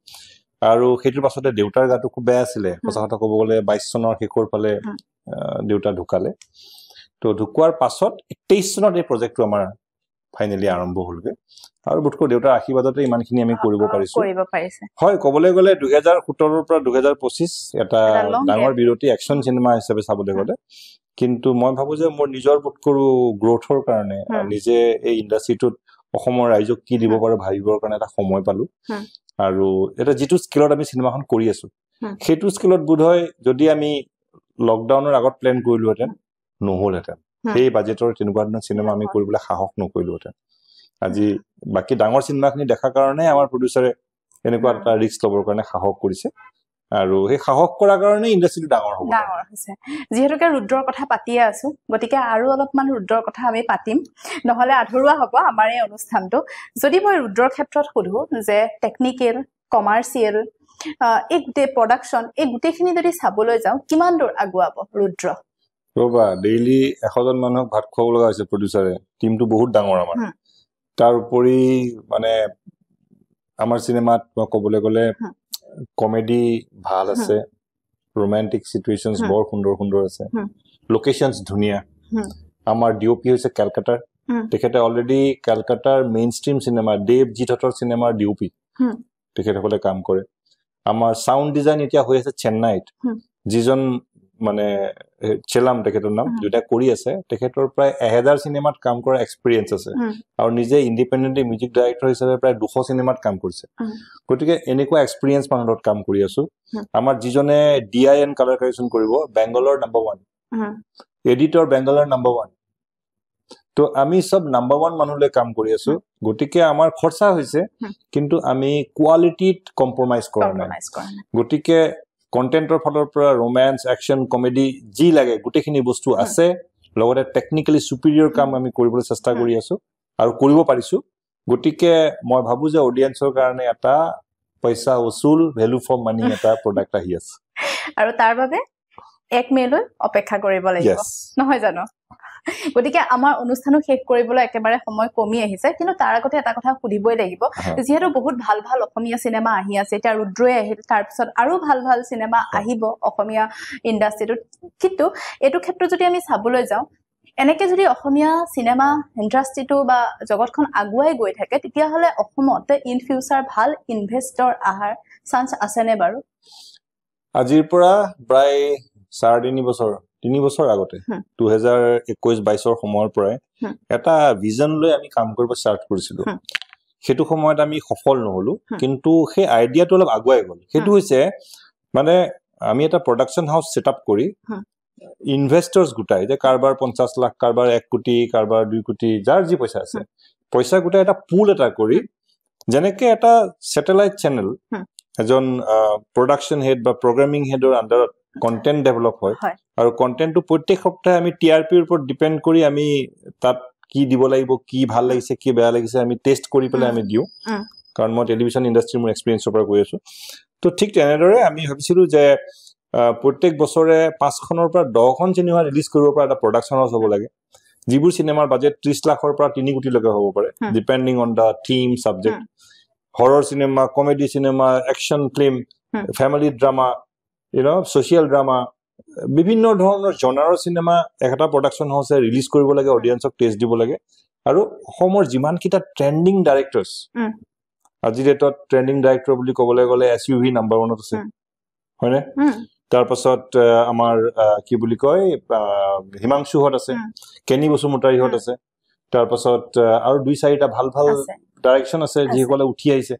আৰু সেইটোৰ পাছতে দেউতাৰ গাটো খুব বেয়া আছিলে সঁচা কথা ক'ব গ'লে 22 চনৰ শেষৰ ফালে দেউতা ঢুকালে তো ঢুকুৱাৰ পাছত 23 চনত এই প্ৰজেক্টটো আমাৰ ফাইনেলি আৰম্ভ হ'লগে আৰু বুটকো দেউতাৰ আশীৰ্বাদতে ইমানখিনি আমি কৰিব পাৰিছো হয় ক'বলৈ গ'লে 2017ৰ পৰা 2025 এটা ডাঙৰ বিৰতি একচন চিনেমা হিচাপে চাবলৈ গ'লে কিন্তু মই ভাবো যে মোৰ নিজৰ বুটকৰো গ্ৰোথৰ কাৰণে নিজে এই ইণ্ডাষ্ট্ৰিটোত অসমৰ ৰাইজক কি দিব পাৰো ভাবিবৰ কাৰণে এটা সময় পালো আৰু এটা যিটো স্কেলত আমি চিনেমাখন কৰি আছো সেইটো স্কেলত বোধহয় যদি আমি লকডাউনৰ আগত প্লেন কৰিলোহেঁতেন নহ'লহেঁতেন সেই বাজেটৰ তেনেকুৱা ধৰণৰ চিনেমা আমি কৰিবলৈ সাহস নকৰিলোহেঁতেন আজি বাকী ডাঙৰ চিনেমাখিনি দেখাৰ কাৰণে আমাৰ প্ৰডিউচাৰে এনেকুৱা এটা ৰিস্ক ল'বৰ কাৰণে সাহস কৰিছে আৰু সেই সাহস কৰাৰ কাৰণে ইণ্ডাষ্ট্ৰিটো ডাঙৰ হৈছে যিহেতুকে ৰুদ্ৰৰ কথা পাতিয়ে আছো গতিকে আৰু অলপমান ৰুদ্ৰৰ কথা আমি পাতিম নহলে আধৰুৱা হ'ব আমাৰ এই অনুষ্ঠানটো যদি মই ৰুদ্ৰৰ ক্ষেত্ৰত সুধো যে টেকনিকেল কমাৰ্চিয়েল এই গোটেই প্ৰডাকশ্যন এই গোটেইখিনি যদি চাবলৈ যাওঁ কিমান দূৰ আগুৱাব ৰুদ্ৰ ৰবা ডেইলি 100জন মানুহক ভাত খুৱাব লগা হৈছে প্ৰডিউচাৰে টিমটো বহুত ডাঙৰ আমাৰ তাৰ উপৰি মানে আমাৰ চিনেমাত মই ক'বলৈ গ'লে কমেডি ভাল আছে ৰোমান্টিক সিচুৱেশনছ বৰ সুন্দৰ সুন্দৰ আছে লোকেশনছ ধুনীয়া আমাৰ ডিওপি হৈছে কলকাতাৰ তেখেতে অলৰেডি কলকাতাৰ মেইন ষ্ট্ৰীম চিনেমা দেৱজিতৰ চিনেমাৰ ডিওপি তেখেতসকলে কাম কৰে আমাৰ সাউন্ড ডিজাইন এতিয়া হৈ আছে চেন্নাইত যিজন মানে চেলাম তেখেতৰ নাম দুটা কৰি আছে তেখেতৰ প্ৰায় 1000 চিনেমাত কাম কৰা এক্সপেৰিয়েন্স আছে আৰু নিজে ইন্ডিপেন্ডেন্টলি মিউজিক ডাইৰেক্টৰ হিচাপে প্ৰায় 200 চিনেমাত কাম কৰিছে গতিকে এনেকুৱা এক্সপেৰিয়েন্স মানুহৰ কাম কৰি আছো আমাৰ যিজনে ডিআইএন কালাৰ কাৰেকচন কৰিব বেংগলৰ নম্বৰ 1 এডিটৰ বেংগলৰ নম্বৰ 1 তো আমি সব নম্বৰ 1 মানুহলৈ কাম কৰি আছো গতিকে আমাৰ খৰচা হৈছে কিন্তু আমি কোৱালিটিত কম্প্ৰমাইজ কৰা নাই গতিকে কন্টেন্টৰ ফালৰ পৰা ৰোমান্স একচন কমেডি যি লাগে গুটেখিনি বস্তু আছে লগতে টেকনিক্যালি সুপিৰিয়ৰ কাম আমি কৰিবলৈ চেষ্টা কৰি আছো আৰু কৰিব পাৰিছো গতিকে মই ভাবো যে অডিয়েন্সৰ কাৰণে এটা পইচা উসুল ভ্যালু ফৰ মানি এটা প্ৰডাক্ট আহি আছে আৰু তাৰ বাবে 1 মেলৈ অপেক্ষা কৰিব লাগিব নহয় জানো গতিকে আমাৰ অনুষ্ঠানো শেষ কৰিবলৈ একেবাৰে সময় কমি আহিছে কিন্তু তাৰ আগতে এটা কথা সুধিবই লাগিব যেহেতু বহুত ভাল ভাল অসমীয়া সিনেমা আহি আছে এটা ৰুদ্ৰই আহিল তাৰ পিছত আৰু ভাল ভাল সিনেমা আহিব অসমীয়া ইন্ডাষ্ট্ৰিটোত কিন্তু এটো ক্ষেত্ৰত যদি আমি চাবলৈ যাওঁ এনেকে যদি অসমীয়া সিনেমা ইন্ডাষ্ট্ৰিটো বা জগতখন আগুৱাই গৈ থাকে তেতিয়া হলে অসমত ইন ফিউচাৰ ভাল ইনভেষ্টৰ আহাৰ চান্স আছে নে বাৰু আজিৰ পৰা প্ৰায় 3 বছৰ আগতে 2021-22 সময়ৰ পৰাই এটা ভিজন লৈ আমি কাম কৰিব ষ্টাৰ্ট কৰিছিলো হেতু সময়ত আমি সফল নহলো কিন্তু সেই আইডিয়াটো অলপ আগুৱাই গল হেতু হৈছে মানে আমি এটা প্ৰডাকশন হাউস সেটআপ কৰি ইনভেস্টৰ্স গুটাই যে কাৰবাৰ 50 লাখ কাৰবাৰ 1 কোটি কাৰবাৰ 2 কোটি যাৰ যি পইচা আছে পইচা গুটাই এটা পুল এটা কৰি যেনেকে এটা স্যাটেলাইট চ্যানেল এজন প্ৰডাকশন হেড বা প্ৰগ্ৰামিং হেডৰ আন্ডাৰত কন্টেন্ট ডেভেলপ হয় আৰু কন্টেন্টটো প্ৰত্যেক সপ্তাহে আমি টিআৰপিৰ ওপৰত ডিপেন্ড কৰি আমি তাত কি দিব লাগিব কি ভাল লাগিছে কি বেয়া লাগিছে আমি টেষ্ট কৰি পেলাই আমি দিও কাৰণ মই টেলিভিছন ইন্ডাষ্ট্ৰি মোৰ এক্সপেৰিয়েন্সৰ পৰা কৈ আছো তো ঠিক তেনেদৰে আমি ভাবিছিলো যে প্ৰত্যেক বছৰে 5খনৰ পৰা 10খন চিনেমা ৰিলিজ কৰিব পৰা এটা প্ৰডাকশন হাউস হ'ব লাগে যিবোৰ চিনেমাৰ বাজেট 30 লাখৰ পৰা 3 কোটি লৈকে হ'ব পাৰে depending on the theme subject horror cinema comedy cinema action film family drama social drama বিভিন্ন ধৰণৰ জনাৰৰ সিনেমা একটা প্ৰডাকশন হাউসে ৰিলিজ কৰিব লাগে অডিয়েন্সক টেষ্ট দিব লাগে আৰু অসমৰ যিমান কিটা ট্ৰেন্ডিং ডাইৰেক্টৰস আজি ডেটত ট্ৰেন্ডিং ডাইৰেক্টৰ বুলি ক'বলৈ গলে SUV নম্বৰ 1 ত আছে হয়নে তাৰ পাছত আমাৰ কি বুলি কয় হিমাংশু হত আছে কেনি বসুমতাৰী হত আছে তাৰ পাছত আৰু 2-4টা ভাল ভাল ডাইৰেকশন আছে যিসকলে উঠি আহিছে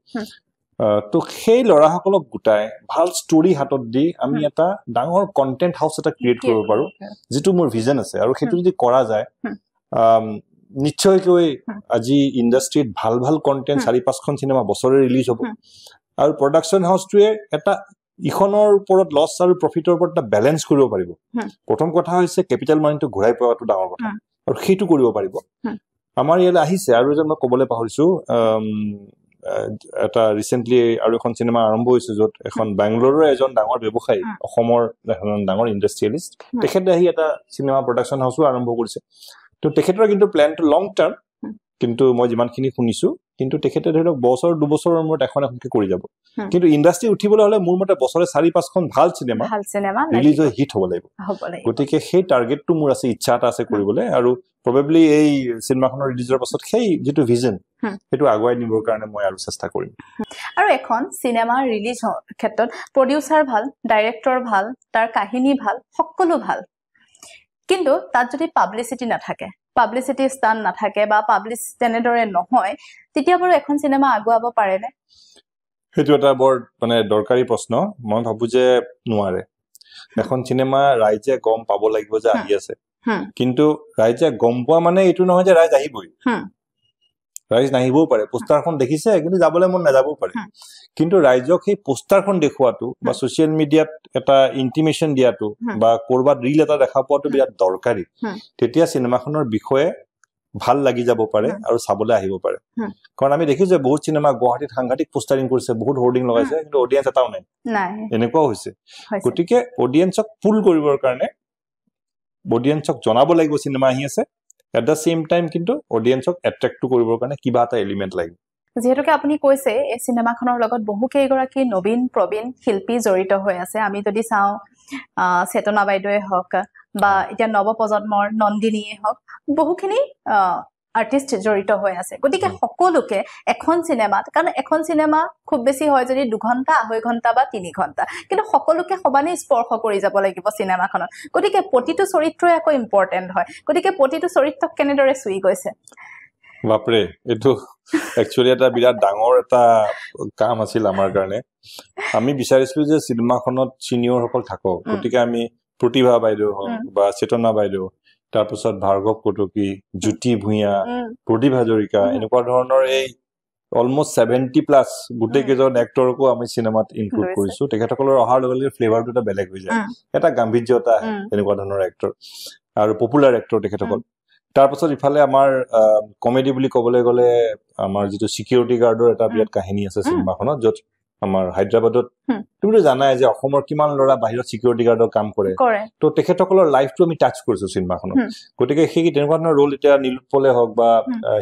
তো সেই লৰাসকলক গুটাই ভাল ষ্টৰী হাতত দি আমি এটা ডাঙৰ কন্টেন্ট হাউস এটা ক্ৰিয়েট কৰিব পাৰো যেটো মোৰ ভিজন আছে আৰু সেইটো যদি কৰা যায় নিশ্চয়কৈ আজি ইন্ডাষ্ট্ৰিত ভাল ভাল কন্টেন্ট 4-5খন চিনেমা বছৰে ৰিলিজ হ'ব আৰু প্ৰডাকশন হাউসটোৱে এটা ইখনৰ ওপৰত লছ আৰু প্ৰফিটৰ ওপৰত এটা ব্যালেন্স কৰিব পাৰিব প্ৰথম কথা হৈছে ক্যাপিটাল মানিটো ঘূৰাই পোৱাটো ডাঙৰ কথা আৰু সেইটো কৰিব পাৰিব আমাৰ ইয়ালে আহিছে আৰু যে মই ক'বলৈ পাহৰিছো এটা ৰিসেন্টলি আৰু এখন চিনেমা আৰম্ভ হৈছে যত এখন বেংগলৰৰ এজন ডাঙৰ ব্যৱসায়ী অসমৰ ডাঙৰ ইন্ডাষ্ট্ৰিয়েলিষ্ট তেখেতে আহি এটা চিনেমা প্ৰডাকশন হাউসও আৰম্ভ কৰিছে তো তেখেতৰ কিন্তু প্ল্যানটো লং টাৰ্ম কিন্তু মই যিমানখিনি শুনিছো কিন্তু তেখেতে ধৰক বছৰ 2 বছৰৰ মূৰত এখনকে কৰি যাব কিন্তু ইন্ডাষ্ট্ৰি উঠিবলৈ হলে মোৰ মতে বছৰে 4-5খন ভাল চিনেমা ৰিলিজ হৈ হিট হ'ব লাগিব গতিকে সেই টাৰ্গেটটো মোৰ আছে ইচ্ছা এটা আছে কৰিবলৈ আৰু প্ৰবাবলি এই চিনেমাখনৰ ৰিলিজৰ পাছত সেই যেটো ভিজন হেতু আগুৱাই নিবৰ কাৰণে মই আৰু চেষ্টা কৰিম আৰু এখন সিনেমা ৰিলিজ ক্ষেত্ৰত প্ৰডিউসাৰ ভাল ডাইৰেক্টৰ ভাল তাৰ কাহিনী ভাল সকলো ভাল কিন্তু তাত যদি পাবলিসিটি নাথাকে পাবলিসিটি স্থান নাথাকে বা পাবলিছ তেনেদৰে নহয় তেতিয়া বাৰু এখন সিনেমা আগুৱাব পাৰে নে হেতু এটা বৰ মানে দৰকাৰী প্ৰশ্ন মই ভাবো যে নোৱাৰে এখন সিনেমা ৰাইজে গম পাব লাগিব যে আহি আছে কিন্তু ৰাইজে গম পোৱা মানে এটো নহয় যে ৰাইজ আহিবই ৰাইজ নাহিবও পাৰে পোষ্টাৰখন দেখিছে কিন্তু যাবলৈ মন নাযাবও পাৰে কিন্তু ৰাইজক সেই পোষ্টাৰখন দেখুৱাটো বা সোশ্যাল মিডিয়াত এটা ইন্টিমেশন দিয়াটো বা কৰবাত ৰিল এটা দেখা পোৱাটো বিৰাট দৰকাৰী তেতিয়া সিনেমাখনৰ বিষয়ে ভাল লাগি যাব পাৰে আৰু চাবলৈ আহিব পাৰে কাৰণ আমি দেখিছো বহুত সিনেমা গুৱাহাটীত সাংঘাতিক পোষ্টাৰিং কৰিছে বহুত হোৰ্ডিং লগাইছে কিন্তু অডিয়েন্স এটাও নাই এনেকুৱাও হৈছে গতিকে অডিয়েন্সক পুল কৰিবৰ কাৰণে অডিয়েন্সক জনাব লাগিব সিনেমা আহি আছে এট দ্য সেম টাইম কিন্তু অডিয়েন্সক এট্ৰেক্ট কৰিবৰ কাৰণে কিবা এটা এলিমেণ্ট লাগিব যেহেতুকে আপুনি কৈছে এই সিনেমাখনৰ লগত বহু কেইগৰাকী নবীন প্ৰবীণ শিল্পী জড়িত হৈ আছে আমি যদি চাওঁ চেতনা বাইদেৱে হওক বা এতিয়া নৱপ্ৰজন্মৰ নন্দিনীয়ে হওক বহুখিনি আৰ্টিষ্ট জড়িত হৈ আছে গতিকে সকলোকে এখন সিনেমাত কাৰণ এখন সিনেমা খুব বেছি হয় যদি 2 ঘণ্টা 2.5 ঘণ্টা বা 3 ঘণ্টা কিন্তু সকলোকে সমানে স্পৰ্শ কৰি যাব লাগিব সিনেমাখনত গতিকে প্ৰতিটো চৰিত্ৰই আকৌ ইম্পৰ্টেন্ট হয় গতিকে প্ৰতিটো চৰিত্ৰক কেনেদৰে চুই গৈছে বাপৰে এটো একচুয়ালি এটা বিৰাট ডাঙৰ এটা কাম আছিল আমাৰ কাৰণে আমি বিচাৰিছিলো যে সিনেমাখনত সিনিয়ৰ সকল থাকক গতিকে আমি প্ৰতিভা বাইদেউ হওক বা চেতনা বাইদেউ তাৰপিছত ভাৰ্গৱ কটকী জ্যোতি ভূঞা প্ৰতিভা হাজৰিকা এনেকুৱা ধৰণৰ এই অলমোষ্ট 70 প্লাছ গোটেই কেইজন এক্টৰকো আমি সিনেমাত ইনক্লুড কৰিছো তেখেতসকলৰ অহাৰ লগে লগে ফ্লেভাৰটো এটা বেলেগ হৈ যায় এটা গাম্ভীৰ্যতা আহে এনেকুৱা ধৰণৰ এক্টৰ আৰু পপুলাৰ এক্টৰ তেখেতসকল তাৰপিছত ইফালে আমাৰ কমেডি বুলি ক'বলৈ গ'লে আমাৰ যেটো সিকিউৰিটি গাৰ্ডৰ এটা বিৰাট কাহিনী আছে সিনেমাখনত য'ত আমাৰ হায়দৰাবাদত তুমি জানাই যে অসমৰ কিমান লৰা বাহিৰত সিকিউৰিটি গাৰ্ডৰ কাম কৰে তো তেখেতসকলৰ লাইফটো আমি টাচ কৰিছো সিনেমাখনত গতিকে সেই তেনেকুৱা ধৰণৰ ৰোল এতিয়া নীলোৎপলে হওক বা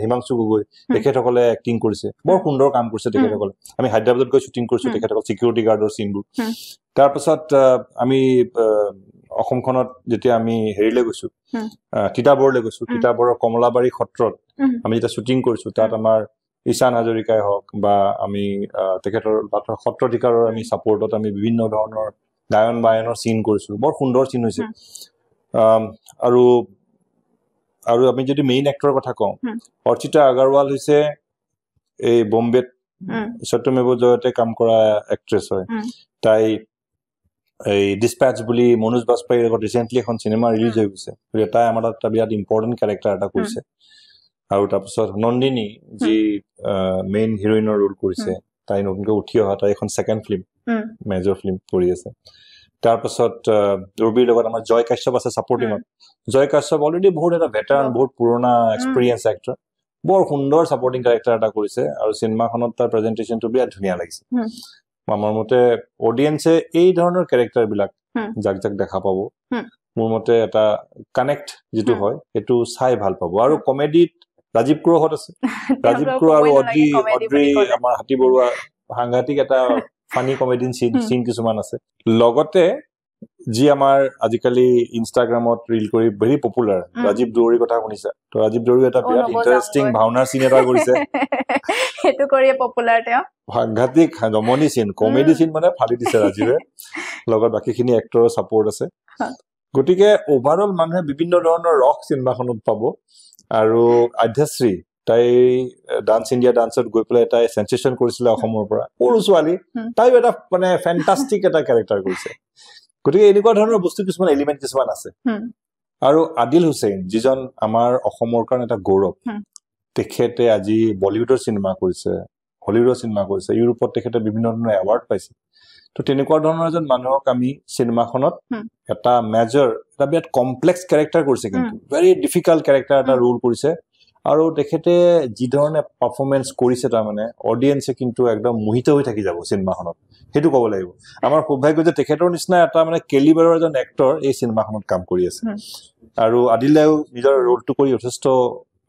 হিমাংশু গগৈ তেখেতসকলে এক্টিং কৰিছে বৰ সুন্দৰ কাম কৰিছে তেখেতসকলে আমি হায়দৰাবাদত গৈ শ্বুটিং কৰিছো তেখেতসকল সিকিউৰিটি গাৰ্ডৰ সিনবোৰ তাৰপিছত আমি অসমখনত যেতিয়া আমি হেৰিলৈ গৈছো তিতাবৰলৈ গৈছো তিতাবৰৰ কমলাবাৰী সত্ৰত আমি যেতিয়া শ্বুটিং কৰিছো তাত আমাৰ ঈশান হাজৰিকাই হওক বা আমি তেখেতৰ সত্ৰাধিকাৰৰ আমি সাপোৰ্টত আমি বিভিন্ন ধৰণৰ গায়ন বায়নৰ সিন কৰিছো বৰ সুন্দৰ সিন হৈছে আৰু আৰু আমি যদি মেইন এক্টৰৰ কথা কওঁ অৰ্চিতা আগৰৱাল হৈছে এই বম্বেত সত্যমেৱ জয়তে কাম কৰা এক্ট্ৰেছ হয় তাই এই ডিসপ্যাচ বুলি মনোজ বাজপেয়ীৰ লগত ৰিসেন্টলি এখন সিনেমা ৰিলিজ হৈ গৈছে তাই আমাৰ এটা বিৰাট ইম্পৰ্টেন্ট ক্যাৰেক্টাৰ এটা কৰিছে আৰু তাৰপিছত নন্দিনী যি মেইন হিৰোইনৰ ৰোল কৰিছে তাই নতুনকৈ উঠি অহা তাই এখন সেকেন্ড ফিল্ম মেজৰ ফিল্ম কৰি আছে তাৰপিছত ৰবিৰ লগত আমাৰ জয় কাশ্যপ আছে সাপোৰ্টিঙত জয় কাশ্যপ অলৰেডি বহুত এটা ভেটাৰান বহুত পুৰণা এক্সপেৰিয়েন্স এক্টৰ বৰ সুন্দৰ সাপোৰ্টিং ক্যাৰেক্টাৰ এটা কৰিছে আৰু সিনেমাখনত তাৰ প্ৰেজেন্টেশনটো বিৰাট ধুনীয়া লাগিছে আমাৰ মতে অডিয়েন্সে এই ধৰণৰ ক্যাৰেক্টাৰ বিলাক জাক জাক দেখা পাব মোৰ মতে এটা কানেক্ট যেটো হয় এটো চাই ভাল পাব আৰু কমেডিত ৰাজীৱ ক্ৰোহত আছে ৰাজীৱ ক্ৰোহ আৰু অদ্ৰি আমাৰ হাতি বৰুৱা সাংঘাতিক এটা ফানি কমেডিন সিন কিছুমান আছে লগতে যি আমাৰ আজিকালি ইনষ্টাগ্ৰামত ৰিল কৰি ভেৰি পপুলাৰ ৰাজীৱ দৌৰীৰ কথা শুনিছা তো ৰাজীৱ দৌৰী এটা বিৰাট ইন্টাৰেষ্টিং ভাওনাৰ সিন এটা কৰিছে হেতু কৰিয়ে পপুলাৰ তেওঁ সাংঘাতিক জমনি সিন কমেডি সিন মানে ফালি দিছে ৰাজীৱে লগত বাকিখিনি এক্টৰৰ সাপোৰ্ট আছে গতিকে ওভাৰঅল মানুহে বিভিন্ন ধৰণৰ ৰস সিনেমাখনত পাব আৰু আধ্যাশ্ৰী তাই ডান্স ইণ্ডিয়া ডান্সত গৈ পেলাই তাই সেন্সেশন কৰিছিলে অসমৰ পৰা সৰু ছোৱালী তাই এটা মানে ফেন্টাস্টিক এটা ক্যাৰেক্টাৰ কৰিছে গতিকে এনেকুৱা ধৰণৰ বস্তু কিছুমান এলিমেন্ট কিছুমান আছে আৰু আদিল হুছেইন যিজন আমাৰ অসমৰ কাৰণে এটা গৌৰৱ তেখেতে আজি বলিউডৰ সিনেমা কৰিছে হলিউডৰ সিনেমা কৰিছে ইউৰোপত তেখেতে বিভিন্ন ধৰণৰ এৱাৰ্ড পাইছে তো তেনেকুৱা ধৰণৰ এজন মানুহক আমি সিনেমাখনত এটা মেজৰ এটা বিৰাট কমপ্লেক্স ক্যাৰেক্টাৰ কৰিছে কিন্তু ভেৰি ডিফিকাল্ট ক্যাৰেক্টাৰ এটা ৰোল কৰিছে আৰু তেখেতে যি ধৰণে পাৰফৰমেন্স কৰিছে তাৰ মানে অডিয়েন্সে কিন্তু একদম মোহিত হৈ থাকি যাব সিনেমাখনত হেতু ক'ব লাগিব আমাৰ সৌভাগ্য যে তেখেতৰ নিচিনা এটা মানে কেলিবাৰৰ এজন এক্টৰ এই সিনেমাখনত কাম কৰি আছে আৰু আদিলেও নিজৰ ৰোলটো কৰি যথেষ্ট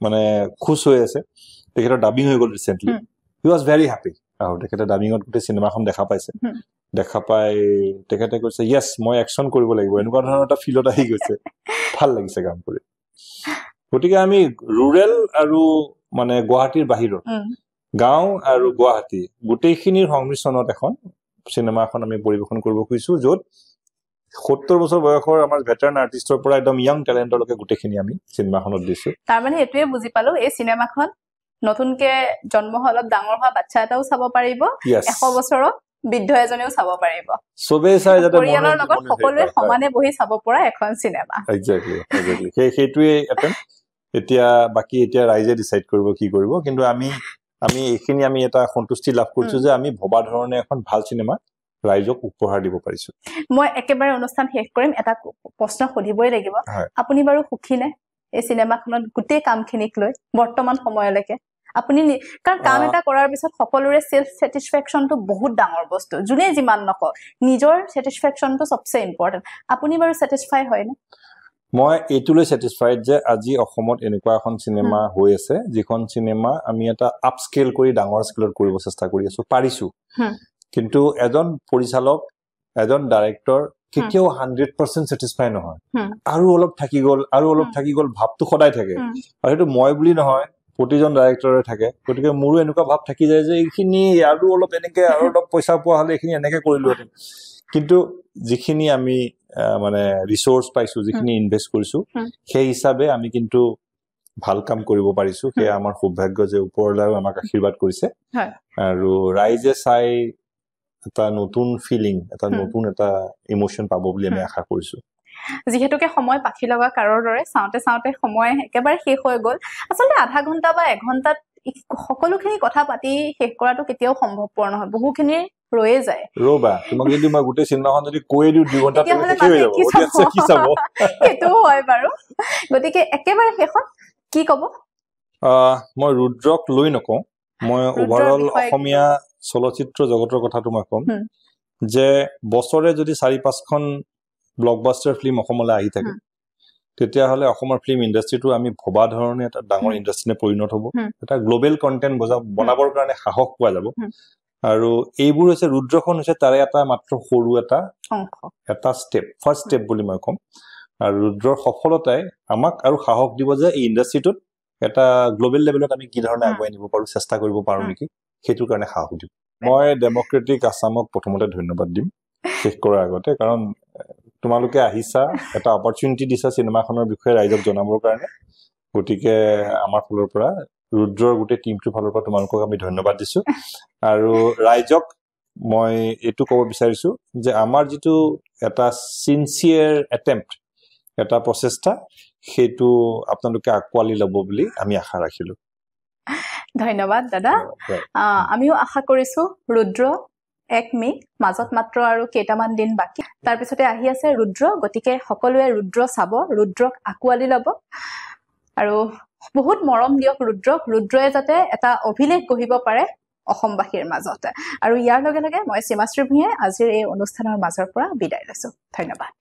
মানে খুশ হৈ আছে তেখেতৰ ডাবিং হৈ গ'ল ৰিসেন্টলি হি ওয়াজ ভেৰি হ্যাপি আৰু তেখেতে ডাবিঙত গোটেই সিনেমাখন দেখা পাইছে দেখা পাই তেখেতে কৈছে ইয়েস মই একচন কৰিব লাগিব এনেকুৱা ধৰণৰ এটা ফিলত আহি গৈছে ভাল লাগিছে কাম কৰি গতিকে আমি ৰুৰেল আৰু মানে গুৱাহাটীৰ বাহিৰত গাঁও আৰু গুৱাহাটী গোটেইখিনিৰ সংমিশ্ৰণত এখন সিনেমা এখন আমি পৰিবেশন কৰিব খুজিছো য'ত 70 বছৰ বয়সৰ আমাৰ ভেটাৰান আৰ্টিষ্টৰ পৰা একদম ইয়ং ট্যালেন্টলৈকে গোটেইখিনি আমি সিনেমাখনত দিছো তাৰ মানে এটোৱে বুজি পালো এই সিনেমাখন নতুনকে জন্ম হলত ডাঙৰ হোৱা বাচ্চা এটাও চাব পাৰিব 100 বছৰৰ বৃদ্ধ এজনেও চাব পাৰিব সবে চাই যাতে পৰিয়ালৰ লগত সকলোৱে সমানে বহি চাব পৰা এখন সিনেমা এক্স্যাক্টলি সেইটোৱে এতিয়া বাকি এতিয়া ৰাইজে ডিসাইড কৰিব কি কৰিব কিন্তু আমি এইখিনি আমি এটা সন্তুষ্টি লাভ কৰিছো যে আমি ভবা ধৰণে এখন ভাল সিনেমা ৰাইজক উপহাৰ দিব পাৰিছো মই একেবাৰে অনুষ্ঠান শেষ কৰিম এটা প্ৰশ্ন সুধিবই লাগিব আপুনি বাৰু সুখী নে এই সিনেমাখনত গোটেই কামখিনিক লৈ বৰ্তমান সময়লৈকে আপুনি কাৰণ কাম এটা কৰাৰ পিছত সকলোৰে সেলফ স্যাটিসফ্যাকশনটো বহুত ডাঙৰ বস্তু যোনে যিমান নক নিজৰ স্যাটিসফ্যাকশনটো সবচে ইম্পৰ্টেন্ট আপুনি বাৰু স্যাটিসফাই হয় না মই এইটোলৈ ছেটিছফাইড যে আজি অসমত এনেকুৱা এখন চিনেমা হৈ আছে যিখন চিনেমা আমি এটা আপস্কেল কৰি ডাঙৰ স্কেলত কৰিব চেষ্টা কৰি আছো পাৰিছো কিন্তু এজন পৰিচালক এজন ডাইৰেক্টৰ কেতিয়াও 100% ছেটিছফাই নহয় আৰু অলপ থাকি গ'ল ভাবটো সদায় থাকে আৰু সেইটো মই বুলি নহয় প্ৰতিজন ডাইৰেক্টৰে থাকে গতিকে মোৰো এনেকুৱা ভাব থাকি যায় যে এইখিনি আৰু অলপ এনেকে আৰু অলপ পইচা পোৱা হলে এইখিনি এনেকে কৰিলোহেঁতেন কিন্তু যিখিনি আমি মানে ৰিসোৰ্স পাইছো যিখিনি ইনভেস্ট কৰিছো সেই হিচাপে আমি কিন্তু ভাল কাম কৰিব পাৰিছো কে আমাৰ সৌভাগ্য যে ওপৰলৈ আমাক আশীৰ্বাদ কৰিছে আৰু ৰাইজে চাই এটা নতুন ফিলিং এটা নতুন এটা ইমোশন পাব বুলি আমি আশা কৰিছো যিহেতুকে সময় পাখি লগা কাৰৰ দৰে চাওঁতে সময় একেবাৰে শেষ হৈ গ'ল আচলতে আধা ঘণ্টা বা 1 ঘণ্টাত সকলোখিনি কথা পাতি শেষ কৰাটো কেতিয়াও সম্ভৱপৰ নহয় বহুখিনি ৰয়ে যায় ৰবা তোমাক যদি মই গোটেই চিনেমাখন যদি কৈ দিও 2 ঘণ্টা তুমি শেষ হৈ যাব কি চাব সেইটো হয় বাৰু গতিকে একেবাৰে শেষত কি ক'ব মই ৰুদ্ৰক লৈ নকওঁ মই ওভাৰঅল অসমীয়া চলচ্চিত্ৰ জগতৰ কথাটো মই ক'ম যে বছৰে যদি 4-5খন ব্লকবাস্টাৰ ফিল্ম অসমলৈ আহি থাকে তেতিয়াহ'লে অসমৰ ফিল্ম ইণ্ডাষ্ট্ৰিটো আমি ভবা ধৰণে এটা ডাঙৰ ইণ্ডাষ্ট্ৰীনে পৰিণত হ'ব এটা গ্লোবেল কন্টেন্ট বনাবৰ কাৰণে সাহস পোৱা যাব আৰু এইবোৰ হৈছে ৰুদ্ৰখন হৈছে তাৰে এটা মাত্ৰ সৰু এটা ষ্টেপ ফাৰ্ষ্ট ষ্টেপ বুলি মই ক'ম আৰু ৰুদ্ৰৰ সফলতাই আমাক আৰু সাহস দিব যে এই ইণ্ডাষ্ট্ৰিটোত এটা গ্লোবেল লেভেলত আমি কি ধৰণে আগুৱাই নিব পাৰো চেষ্টা কৰিব পাৰো নেকি সেইটোৰ কাৰণে সাহস দিম মই ডেমক্ৰেটিক আসামক প্ৰথমতে ধন্যবাদ দিম শেষ কৰাৰ আগতে কাৰণ তোমালোকে আহিছা এটা অপৰচুনিটি দিছা চিনেমাখনৰ বিষয়ে ৰাইজক জনাবৰ কাৰণে গতিকে আমাৰ ফালৰ পৰা ৰুদ্ৰৰ গোটেই টিমটোৰ ফালৰ পৰা তোমালোকক আমি ধন্যবাদ দিছো আৰু ৰাইজক মই এইটো ক'ব বিচাৰিছো যে আমাৰ যিটো এটা সিনসিয়াৰ এটেম্প্ট এটা প্ৰচেষ্টা সেইটো আপোনালোকে আকোৱালি ল'ব বুলি আমি আশা ৰাখিলো ধন্যবাদ দাদা আমিও আশা কৰিছো ৰুদ্ৰ 1 মে মাজত মাত্ৰ আৰু কেইটামান দিন বাকি তাৰ পিছতে আহি আছে ৰুদ্ৰ গতিকে সকলোৱে ৰুদ্ৰ চাব ৰুদ্ৰক আকোৱালি ল'ব আৰু বহুত মৰম দিয়ক ৰুদ্ৰয়ে যাতে এটা অভিলেখ গঢ়িব পাৰে অসমবাসীৰ মাজত আৰু ইয়াৰ লগে লগে মই সীমাশ্ৰী ভূঞাই আজিৰ এই অনুষ্ঠানৰ মাজৰ পৰা বিদায় লৈছো ধন্যবাদ